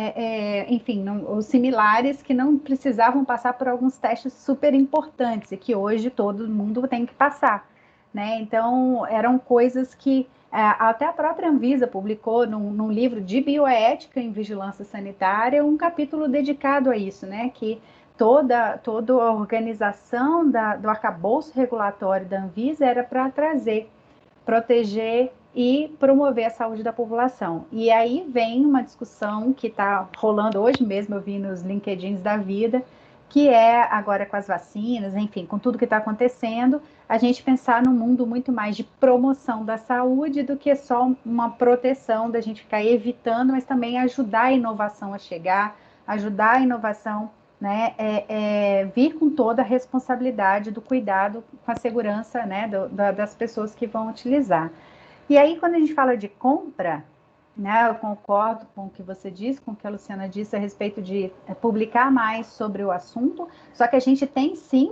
enfim, os similares que não precisavam passar por alguns testes super importantes e que hoje todo mundo tem que passar, né? Então, eram coisas que até a própria Anvisa publicou num livro de bioética em vigilância sanitária um capítulo dedicado a isso, né? Que toda a organização do arcabouço regulatório da Anvisa era para trazer, proteger e promover a saúde da população. E aí vem uma discussão que está rolando hoje mesmo, eu vi nos LinkedIns da vida, que é agora com as vacinas, enfim, com tudo que está acontecendo, a gente pensar num mundo muito mais de promoção da saúde do que só uma proteção, da gente ficar evitando, mas também ajudar a inovação a chegar, ajudar a inovação, né, vir com toda a responsabilidade do cuidado com a segurança, né, das pessoas que vão utilizar. E aí, quando a gente fala de compra, né, eu concordo com o que você disse, com o que a Luciana disse a respeito de publicar mais sobre o assunto, só que a gente tem sim,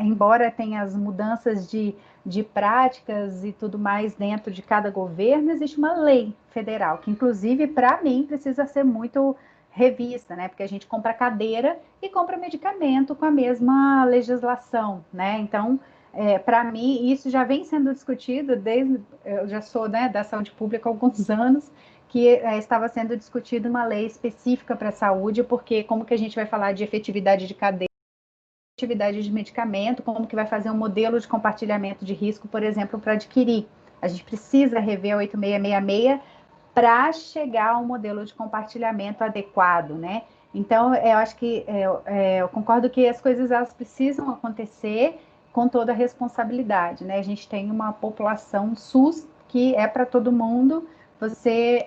embora tenha as mudanças de práticas e tudo mais dentro de cada governo, existe uma lei federal, que inclusive, para mim, precisa ser muito revista, né, porque a gente compra cadeira e compra medicamento com a mesma legislação, né, então... para mim, isso já vem sendo discutido desde, eu já sou, né, da saúde pública há alguns anos, que estava sendo discutido uma lei específica para a saúde, porque como que a gente vai falar de efetividade de cadeia, efetividade de medicamento, como que vai fazer um modelo de compartilhamento de risco, por exemplo, para adquirir. A gente precisa rever a 8666 para chegar a um modelo de compartilhamento adequado, né? Então, eu acho que eu concordo que as coisas elas precisam acontecer com toda a responsabilidade, né? A gente tem uma população SUS que é para todo mundo, você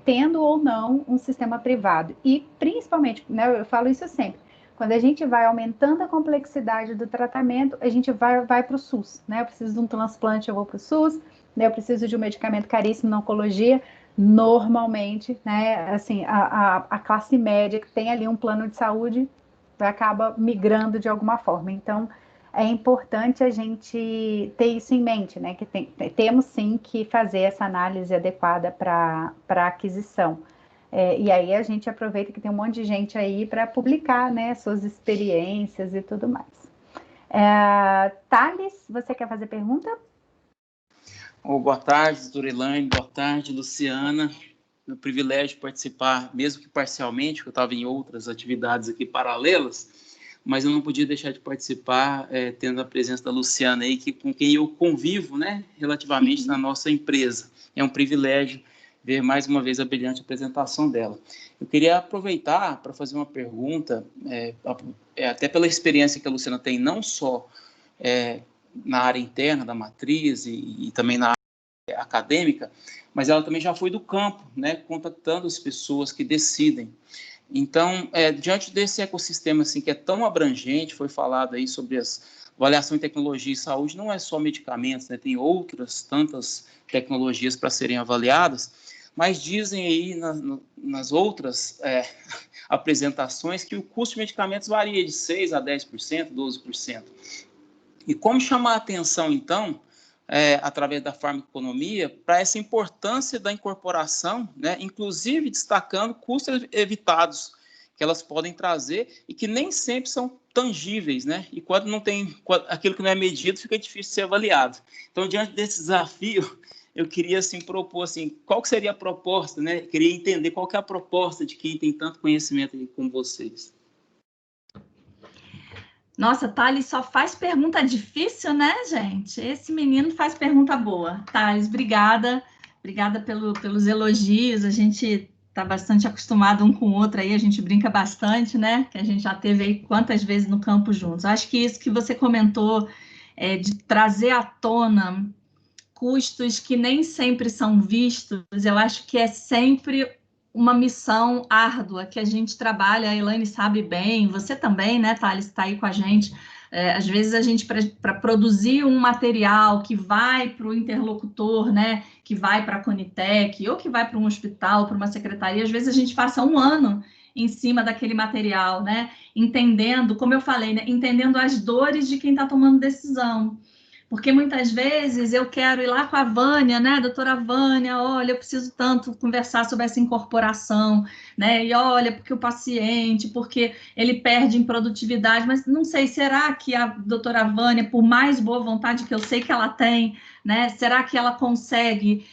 tendo ou não um sistema privado. E principalmente, né, eu falo isso sempre, quando a gente vai aumentando a complexidade do tratamento, a gente vai para o SUS, né? Eu preciso de um transplante, eu vou para o SUS, né? Eu preciso de um medicamento caríssimo na oncologia, normalmente, né? Assim, a classe média que tem ali um plano de saúde acaba migrando de alguma forma. Então, é importante a gente ter isso em mente, né? Que temos sim que fazer essa análise adequada para aquisição. E aí a gente aproveita que tem um monte de gente aí para publicar, né, suas experiências e tudo mais. Thales, você quer fazer pergunta? Boa tarde, doutora Elaine, boa tarde, Luciana. Meu privilégio de participar, mesmo que parcialmente, porque eu estava em outras atividades aqui paralelas, mas eu não podia deixar de participar, tendo a presença da Luciana aí, com quem eu convivo, né, relativamente na nossa empresa. É um privilégio ver mais uma vez a brilhante apresentação dela. Eu queria aproveitar para fazer uma pergunta, até pela experiência que a Luciana tem, não só na área interna da matriz e também na área acadêmica, mas ela também já foi do campo, né, contactando as pessoas que decidem. Então, diante desse ecossistema assim, que é tão abrangente, foi falado aí sobre as avaliação em tecnologia e saúde, não é só medicamentos, né, tem outras tantas tecnologias para serem avaliadas, mas dizem aí nas outras apresentações que o custo de medicamentos varia de 6% a 10%, 12%. E como chamar a atenção, então, através da farmacoeconomia, para essa importância da incorporação, né, inclusive destacando custos evitados que elas podem trazer e que nem sempre são tangíveis, né? E quando não tem aquilo que não é medido, fica difícil de ser avaliado. Então, diante desse desafio, eu queria assim propor assim, qual que seria a proposta, né? Eu queria entender qual que é a proposta de quem tem tanto conhecimento como vocês. Nossa, Thales só faz pergunta difícil, né, gente? Esse menino faz pergunta boa. Thales, obrigada. Obrigada pelos elogios. A gente está bastante acostumado um com o outro aí, a gente brinca bastante, né? Que a gente já teve aí quantas vezes no campo juntos. Acho que isso que você comentou, de trazer à tona custos que nem sempre são vistos, eu acho que é sempre uma missão árdua que a gente trabalha, a Elaine sabe bem, você também, né, Thales, está aí com a gente. Às vezes a gente, para produzir um material que vai para o interlocutor, né, que vai para a Conitec, ou que vai para um hospital, para uma secretaria, às vezes a gente passa um ano em cima daquele material, né, entendendo, como eu falei, né, entendendo as dores de quem está tomando decisão. Porque muitas vezes eu quero ir lá com a Vânia, né, doutora Vânia, olha, eu preciso tanto conversar sobre essa incorporação, né, e olha, porque o paciente, porque ele perde em produtividade, mas não sei, será que a doutora Vânia, por mais boa vontade que eu sei que ela tem, né, será que ela consegue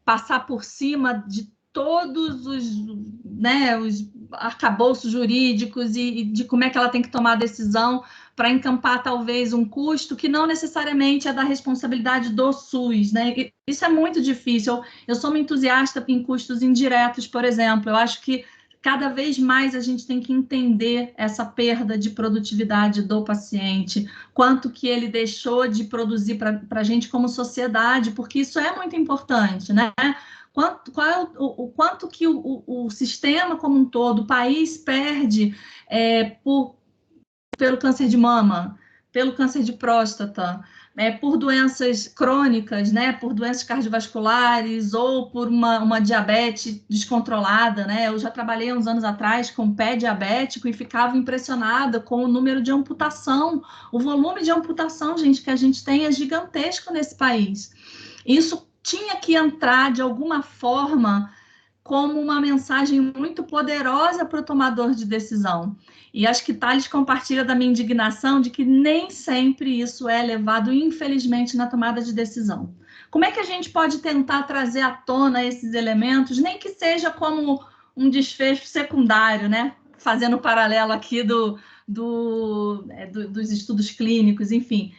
passar por cima de todos os, né, os arcabouços jurídicos e de como é que ela tem que tomar a decisão para encampar talvez um custo que não necessariamente é da responsabilidade do SUS, né? Isso é muito difícil. Eu sou uma entusiasta em custos indiretos, por exemplo. Eu acho que cada vez mais a gente tem que entender essa perda de produtividade do paciente, quanto que ele deixou de produzir para a gente como sociedade, porque isso é muito importante, né? Quanto que o sistema como um todo, o país perde pelo câncer de mama, pelo câncer de próstata, por doenças crônicas, né, por doenças cardiovasculares ou por uma diabetes descontrolada, né? Eu já trabalhei uns anos atrás com pé diabético e ficava impressionada com o número de amputação. O volume de amputação, gente, que a gente tem é gigantesco nesse país. Isso tinha que entrar de alguma forma como uma mensagem muito poderosa para o tomador de decisão. E acho que Tales compartilha da minha indignação de que nem sempre isso é levado, infelizmente, na tomada de decisão. Como é que a gente pode tentar trazer à tona esses elementos, nem que seja como um desfecho secundário, né? Fazendo paralelo aqui dos estudos clínicos, enfim.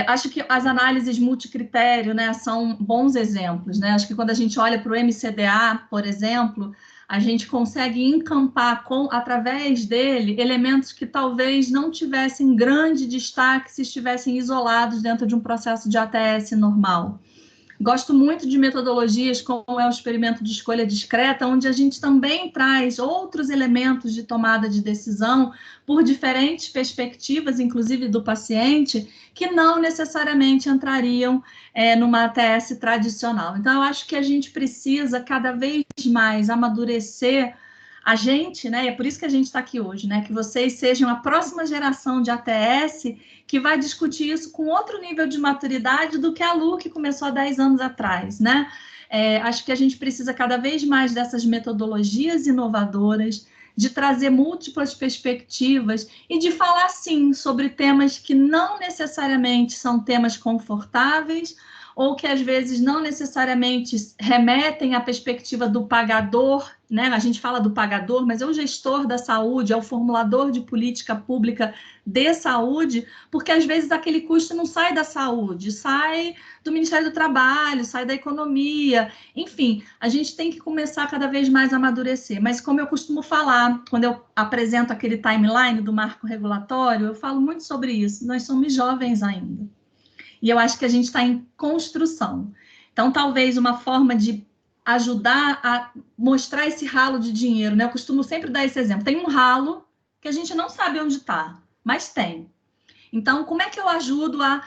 Acho que as análises multicritério, né, são bons exemplos, né? Acho que quando a gente olha para o MCDA, por exemplo, a gente consegue encampar através dele elementos que talvez não tivessem grande destaque se estivessem isolados dentro de um processo de ATS normal. Gosto muito de metodologias como é o experimento de escolha discreta, onde a gente também traz outros elementos de tomada de decisão por diferentes perspectivas, inclusive do paciente, que não necessariamente entrariam numa ATS tradicional. Então, eu acho que a gente precisa cada vez mais amadurecer a gente, né? É por isso que a gente está aqui hoje, né? Que vocês sejam a próxima geração de ATS que vai discutir isso com outro nível de maturidade do que a Lu, que começou há 10 anos atrás, né? Acho que a gente precisa cada vez mais dessas metodologias inovadoras, de trazer múltiplas perspectivas e de falar, sim, sobre temas que não necessariamente são temas confortáveis ou que, às vezes, não necessariamente remetem à perspectiva do pagador, né? A gente fala do pagador, mas é o gestor da saúde, é o formulador de política pública de saúde, porque, às vezes, aquele custo não sai da saúde, sai do Ministério do Trabalho, sai da economia, enfim, a gente tem que começar cada vez mais a amadurecer. Mas, como eu costumo falar, quando eu apresento aquele timeline do marco regulatório, eu falo muito sobre isso, nós somos jovens ainda. E eu acho que a gente está em construção. Então, talvez uma forma de ajudar a mostrar esse ralo de dinheiro, né? Eu costumo sempre dar esse exemplo. Tem um ralo que a gente não sabe onde está, mas tem. Então, como é que eu ajudo a,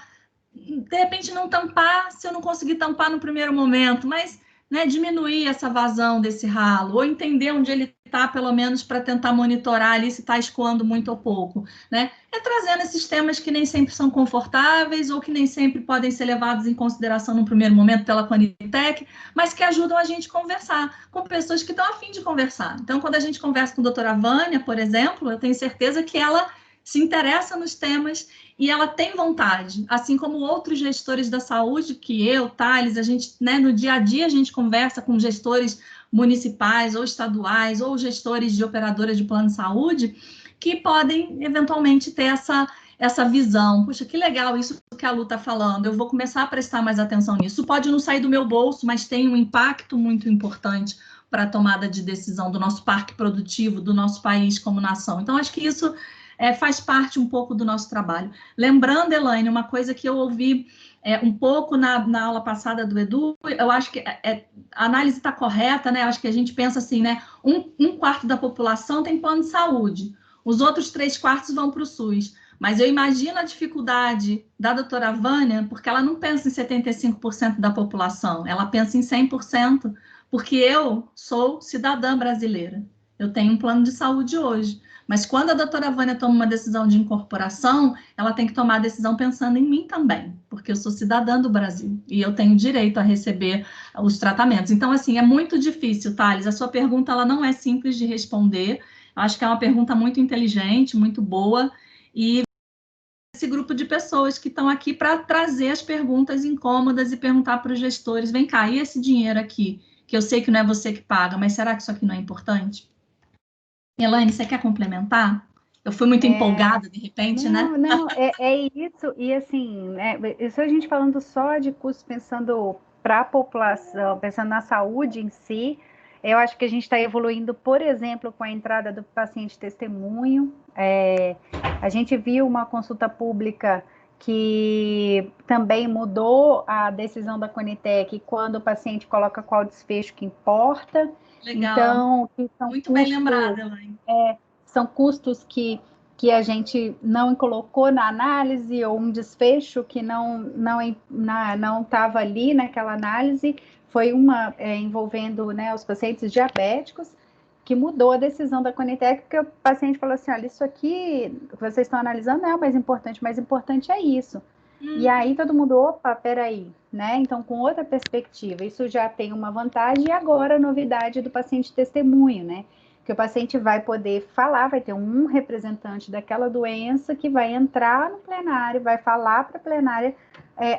de repente, não tampar, se eu não conseguir tampar no primeiro momento, mas, né, diminuir essa vazão desse ralo, ou entender onde ele está, pelo menos, para tentar monitorar ali se está escoando muito ou pouco, né? Trazendo esses temas que nem sempre são confortáveis ou que nem sempre podem ser levados em consideração no primeiro momento pela Conitec, mas que ajudam a gente a conversar com pessoas que estão a fim de conversar. Então, quando a gente conversa com a doutora Vânia, por exemplo, eu tenho certeza que ela se interessa nos temas e ela tem vontade, assim como outros gestores da saúde, que eu, Tales, a gente, né, no dia a dia a gente conversa com gestores municipais ou estaduais ou gestores de operadoras de plano de saúde que podem eventualmente ter essa visão. Puxa, que legal isso que a Lu está falando, eu vou começar a prestar mais atenção nisso. Isso pode não sair do meu bolso, mas tem um impacto muito importante para a tomada de decisão do nosso parque produtivo, do nosso país como nação. Então, acho que isso faz parte um pouco do nosso trabalho. Lembrando, Elaine, uma coisa que eu ouvi um pouco na aula passada do Edu, eu acho que a análise está correta, né? Eu acho que a gente pensa assim, né? Um quarto da população tem plano de saúde, os outros 3/4 vão para o SUS. Mas eu imagino a dificuldade da doutora Vânia, porque ela não pensa em 75% da população, ela pensa em 100%, porque eu sou cidadã brasileira. eu tenho um plano de saúde hoje. Mas quando a doutora Vânia toma uma decisão de incorporação, ela tem que tomar a decisão pensando em mim também, porque eu sou cidadã do Brasil e eu tenho direito a receber os tratamentos. Então, assim, é muito difícil, Thales. A sua pergunta ela não é simples de responder. Eu acho que é uma pergunta muito inteligente, muito boa, e esse grupo de pessoas que estão aqui para trazer as perguntas incômodas e perguntar para os gestores, vem cá, e esse dinheiro aqui, que eu sei que não é você que paga, mas será que isso aqui não é importante? Elaine, você quer complementar? Eu fui muito empolgada, de repente, não, né? Não, é isso. E assim, né, isso a gente falando só de custo, pensando para a população, pensando na saúde em si, eu acho que a gente está evoluindo, por exemplo, com a entrada do paciente testemunho. A gente viu uma consulta pública que também mudou a decisão da Conitec quando o paciente coloca qual desfecho que importa. Legal. Então, que são muito bem lembrada, Elaine. São custos que a gente não colocou na análise, ou um desfecho que não estava ali naquela análise, foi uma envolvendo, né, os pacientes diabéticos, que mudou a decisão da Conitec, porque o paciente falou assim, olha, isso aqui que vocês estão analisando não é o mais importante é isso. E aí todo mundo, opa, peraí, né? Então, com outra perspectiva, isso já tem uma vantagem, e agora a novidade do paciente testemunho, né? Que o paciente vai poder falar, vai ter um representante daquela doença que vai entrar no plenário, vai falar para a plenária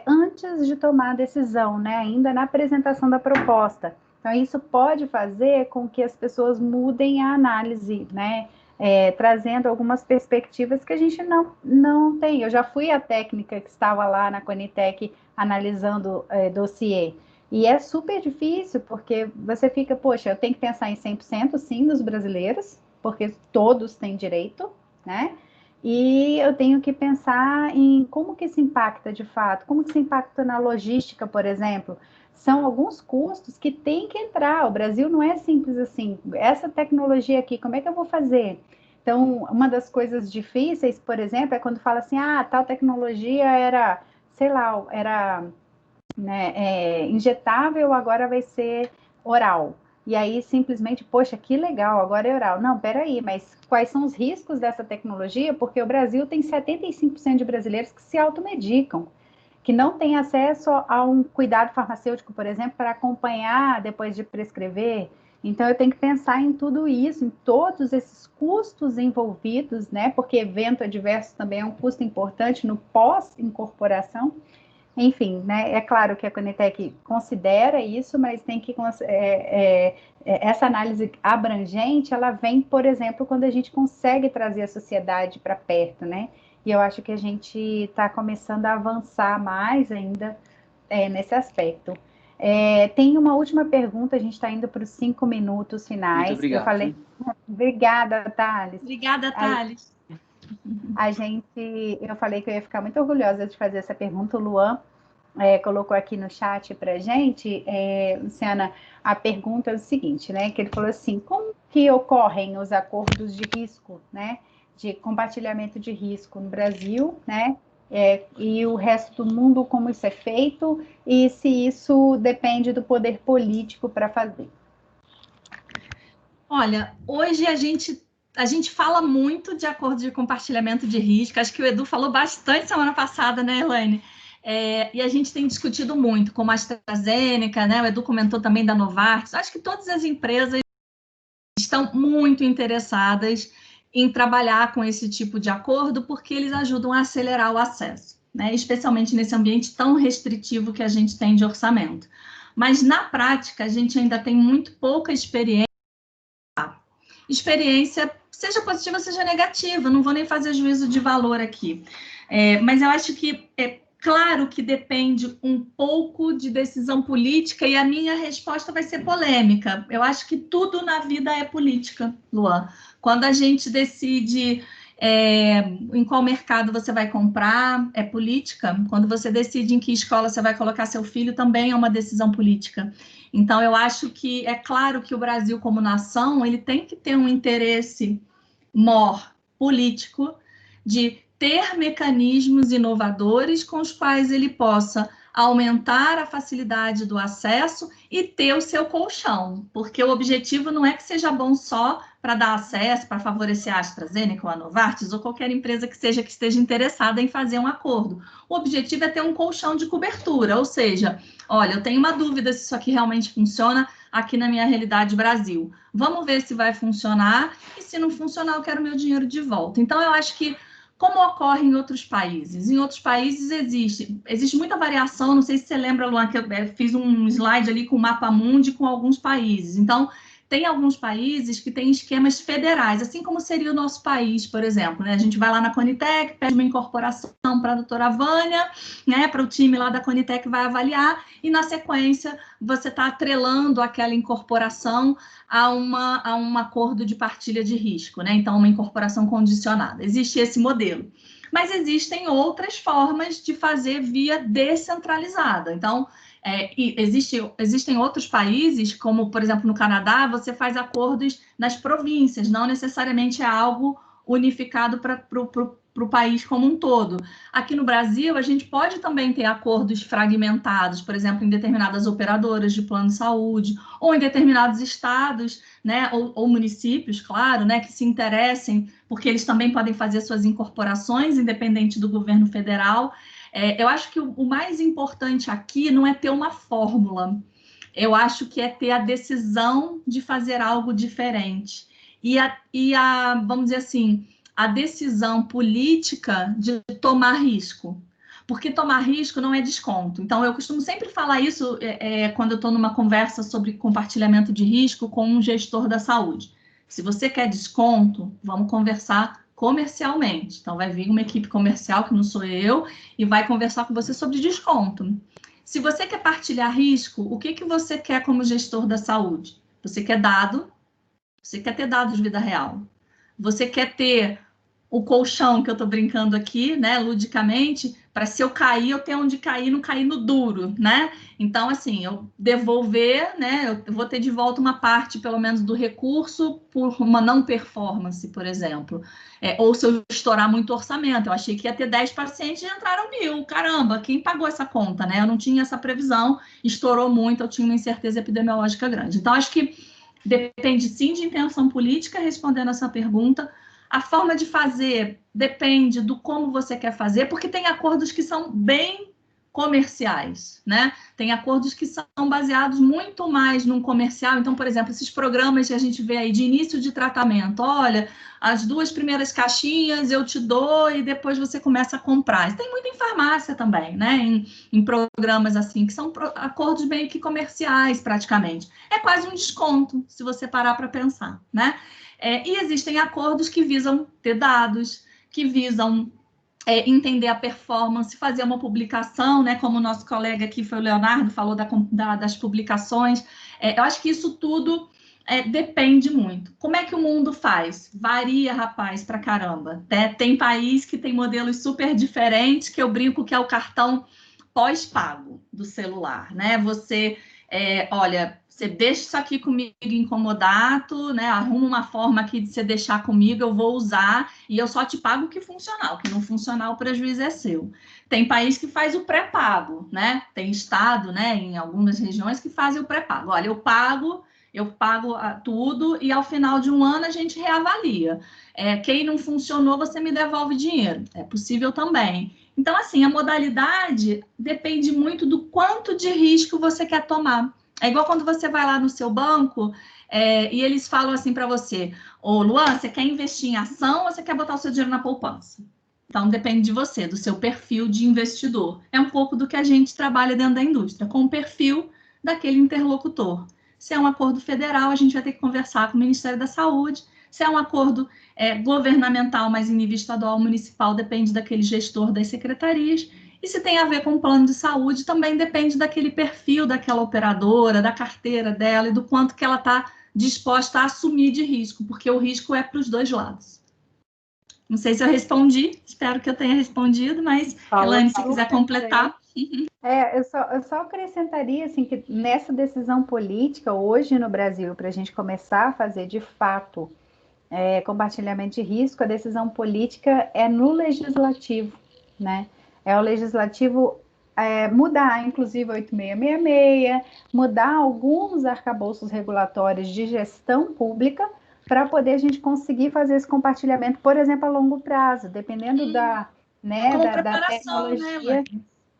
antes de tomar a decisão, né? Ainda na apresentação da proposta. Então, isso pode fazer com que as pessoas mudem a análise, né? Trazendo algumas perspectivas que a gente não tem. Eu já fui a técnica que estava lá na Conitec analisando dossiê. E é super difícil, porque você fica, poxa, eu tenho que pensar em 100% sim dos brasileiros, porque todos têm direito, né? E eu tenho que pensar em como que isso impacta de fato, como que isso impacta na logística, por exemplo. São alguns custos que tem que entrar. O Brasil não é simples assim. Essa tecnologia aqui, como é que eu vou fazer? Então, uma das coisas difíceis, por exemplo, é quando fala assim, tal tecnologia era, sei lá, era... né, injetável, agora vai ser oral. E aí, simplesmente, poxa, que legal, agora é oral. Não, peraí, mas quais são os riscos dessa tecnologia? Porque o Brasil tem 75% de brasileiros que se automedicam, que não têm acesso a um cuidado farmacêutico, por exemplo, para acompanhar depois de prescrever. Então, eu tenho que pensar em tudo isso, em todos esses custos envolvidos, né? Porque evento adverso também é um custo importante no pós-incorporação. Enfim, né, é claro que a Conitec considera isso, mas tem que essa análise abrangente, ela vem, por exemplo, quando a gente consegue trazer a sociedade para perto, né? E eu acho que a gente está começando a avançar mais ainda nesse aspecto. Tem uma última pergunta, a gente está indo para os 5 minutos finais. Muito obrigado. Eu falei, obrigada, Thales. Obrigada, Thales. Eu falei que eu ia ficar muito orgulhosa de fazer essa pergunta. O Luan colocou aqui no chat para a gente, Luciana, a pergunta é o seguinte, né? Que ele falou assim, como que ocorrem os acordos de risco, né? De compartilhamento de risco no Brasil, né? E o resto do mundo, como isso é feito, e se isso depende do poder político para fazer. Olha, hoje a gente fala muito de acordo de compartilhamento de risco, acho que o Edu falou bastante semana passada, né, Elaine? E a gente tem discutido muito, como a AstraZeneca, né? O Edu comentou também da Novartis. Acho que todas as empresas estão muito interessadas em trabalhar com esse tipo de acordo, porque eles ajudam a acelerar o acesso, né? Especialmente nesse ambiente tão restritivo que a gente tem de orçamento. Mas, na prática, a gente ainda tem muito pouca experiência, seja positiva, seja negativa, não vou nem fazer juízo de valor aqui. Mas eu acho que claro que depende um pouco de decisão política, e a minha resposta vai ser polêmica. Eu acho que tudo na vida é política, Luan. Quando a gente decide em qual mercado você vai comprar, é política. Quando você decide em que escola você vai colocar seu filho, também é uma decisão política. Então, eu acho que é claro que o Brasil, como nação, ele tem que ter um interesse maior político de ter mecanismos inovadores com os quais ele possa aumentar a facilidade do acesso e ter o seu colchão, porque o objetivo não é que seja bom só para dar acesso, para favorecer a AstraZeneca ou a Novartis, ou qualquer empresa que esteja interessada em fazer um acordo. O objetivo é ter um colchão de cobertura, ou seja, olha, eu tenho uma dúvida se isso aqui realmente funciona aqui na minha realidade Brasil. Vamos ver se vai funcionar, e se não funcionar, eu quero meu dinheiro de volta. Então, eu acho que, como ocorre em outros países? Em outros países existe muita variação, não sei se você lembra, Luan, que eu fiz um slide ali com o mapa mundi com alguns países. Então, tem alguns países que têm esquemas federais, assim como seria o nosso país, por exemplo, né? A gente vai lá na Conitec, pede uma incorporação para a doutora Vânia, né? Para o time lá da Conitec vai avaliar, e na sequência você está atrelando aquela incorporação a um acordo de partilha de risco, né? Então, uma incorporação condicionada. Existe esse modelo. Mas existem outras formas de fazer via descentralizada. Então, existem outros países, como, por exemplo, no Canadá, você faz acordos nas províncias, não necessariamente é algo unificado para o país como um todo. Aqui no Brasil, a gente pode também ter acordos fragmentados, por exemplo, em determinadas operadoras de plano de saúde, ou em determinados estados, né, ou municípios, claro, né, que se interessem, porque eles também podem fazer suas incorporações, independente do governo federal. Eu acho que o mais importante aqui não é ter uma fórmula, eu acho que é ter a decisão de fazer algo diferente. Vamos dizer assim, a decisão política de tomar risco. Porque tomar risco não é desconto. Então, eu costumo sempre falar isso quando eu estou numa conversa sobre compartilhamento de risco com um gestor da saúde. Se você quer desconto, vamos conversar comercialmente. Então, vai vir uma equipe comercial, que não sou eu, e vai conversar com você sobre desconto. Se você quer partilhar risco, o que você quer como gestor da saúde? Você quer dado, você quer ter dados de vida real. Você quer ter o colchão que eu estou brincando aqui, né, ludicamente, para se eu cair, eu ter onde cair, não cair no duro, né? Então, assim, eu devolver, né, eu vou ter de volta uma parte, pelo menos, do recurso por uma não performance, por exemplo. Ou se eu estourar muito orçamento, eu achei que ia ter 10 pacientes e entraram 1.000, caramba, quem pagou essa conta, né? Eu não tinha essa previsão, estourou muito, eu tinha uma incerteza epidemiológica grande. Então, acho que depende, sim, de intenção política, respondendo essa pergunta. A forma de fazer depende do como você quer fazer, porque tem acordos que são bem comerciais, né? Tem acordos que são baseados muito mais num comercial. Então, por exemplo, esses programas que a gente vê aí de início de tratamento, olha, as 2 primeiras caixinhas eu te dou e depois você começa a comprar. Tem muito em farmácia também, né? Em programas assim, que são acordos meio que comerciais, praticamente. É quase um desconto, se você parar para pensar, né? E existem acordos que visam ter dados, que visam entender a performance, fazer uma publicação, né? Como o nosso colega aqui foi o Leonardo, falou das publicações. Eu acho que isso tudo depende muito. Como é que o mundo faz? Varia, rapaz, pra caramba. Tem país que tem modelos super diferentes, que eu brinco que é o cartão pós-pago do celular, né? Você, olha, você deixa isso aqui comigo em comodato, né? Arruma uma forma aqui de você deixar comigo, eu vou usar e eu só te pago o que funcionar. O que não funcionar, o prejuízo é seu. Tem país que faz o pré-pago, né? Tem estado, né? Em algumas regiões que fazem o pré-pago. Olha, eu pago tudo e ao final de um ano a gente reavalia. Quem não funcionou, você me devolve dinheiro. É possível também. Então, assim, a modalidade depende muito do quanto de risco você quer tomar. É igual quando você vai lá no seu banco e eles falam assim para você: ô Luan, você quer investir em ação ou você quer botar o seu dinheiro na poupança? Então, depende de você, do seu perfil de investidor. É um pouco do que a gente trabalha dentro da indústria, com o perfil daquele interlocutor. Se é um acordo federal, a gente vai ter que conversar com o Ministério da Saúde. Se é um acordo governamental, mas em nível estadual, municipal, depende daquele gestor das secretarias. E se tem a ver com o plano de saúde, também depende daquele perfil daquela operadora, da carteira dela e do quanto que ela está disposta a assumir de risco, porque o risco é para os dois lados. Não sei se eu respondi, espero que eu tenha respondido, mas, Elaine, se quiser completar. Eu só acrescentaria assim, que nessa decisão política, hoje no Brasil, para a gente começar a fazer de fato compartilhamento de risco, a decisão política é no legislativo, né? É o legislativo mudar, inclusive, 8666, mudar alguns arcabouços regulatórios de gestão pública para poder a gente conseguir fazer esse compartilhamento, por exemplo, a longo prazo, dependendo da tecnologia.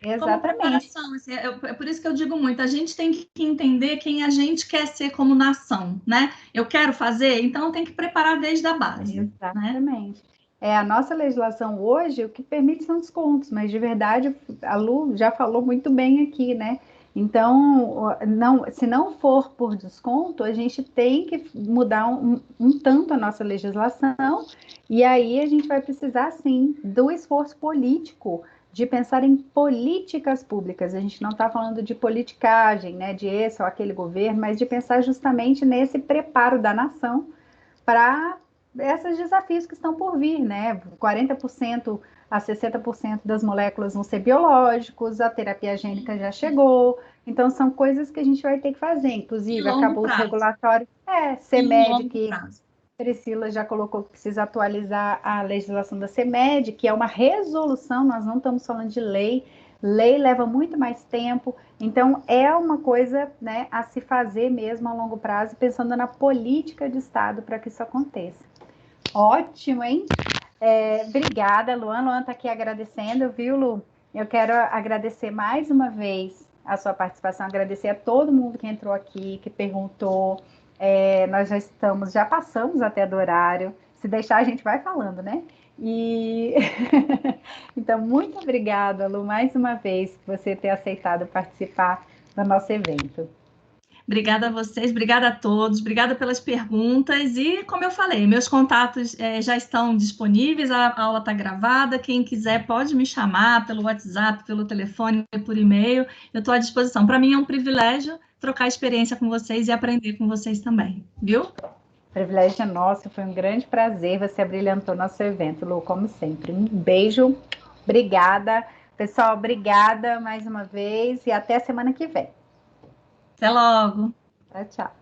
Né, como Exatamente. preparação, assim, é por isso que eu digo muito, a gente tem que entender quem a gente quer ser como nação, né? Eu quero fazer, então tem que preparar desde a base. Exatamente. Né? A nossa legislação hoje, o que permite são descontos, mas de verdade, a Lu já falou muito bem aqui, né? Então, se não for por desconto, a gente tem que mudar um tanto a nossa legislação, e aí a gente vai precisar, sim, do esforço político de pensar em políticas públicas. A gente não está falando de politicagem, né, de esse ou aquele governo, mas de pensar justamente nesse preparo da nação para esses desafios que estão por vir, né? 40% a 60% das moléculas vão ser biológicos, a terapia gênica já chegou, então são coisas que a gente vai ter que fazer, inclusive acabou os regulatórios, CEMED, que Priscila já colocou que precisa atualizar a legislação da CEMED, que é uma resolução, nós não estamos falando de lei leva muito mais tempo, então é uma coisa, né, a se fazer mesmo a longo prazo, pensando na política de Estado para que isso aconteça. Ótimo, hein? Obrigada, Luan. Luan está aqui agradecendo, viu, Lu? Eu quero agradecer mais uma vez a sua participação, agradecer a todo mundo que entrou aqui, que perguntou. Nós já passamos até do horário. Se deixar, a gente vai falando, né? Então, muito obrigada, Lu, mais uma vez, por você ter aceitado participar do nosso evento. Obrigada a vocês, obrigada a todos, obrigada pelas perguntas e, como eu falei, meus contatos já estão disponíveis, a aula está gravada, quem quiser pode me chamar pelo WhatsApp, pelo telefone, por e-mail, eu estou à disposição. Para mim é um privilégio trocar experiência com vocês e aprender com vocês também, viu? O privilégio é nosso, foi um grande prazer, você abrilhantou nosso evento, Lu, como sempre. Um beijo, obrigada. Pessoal, obrigada mais uma vez e até a semana que vem. Até logo. Tchau, tchau.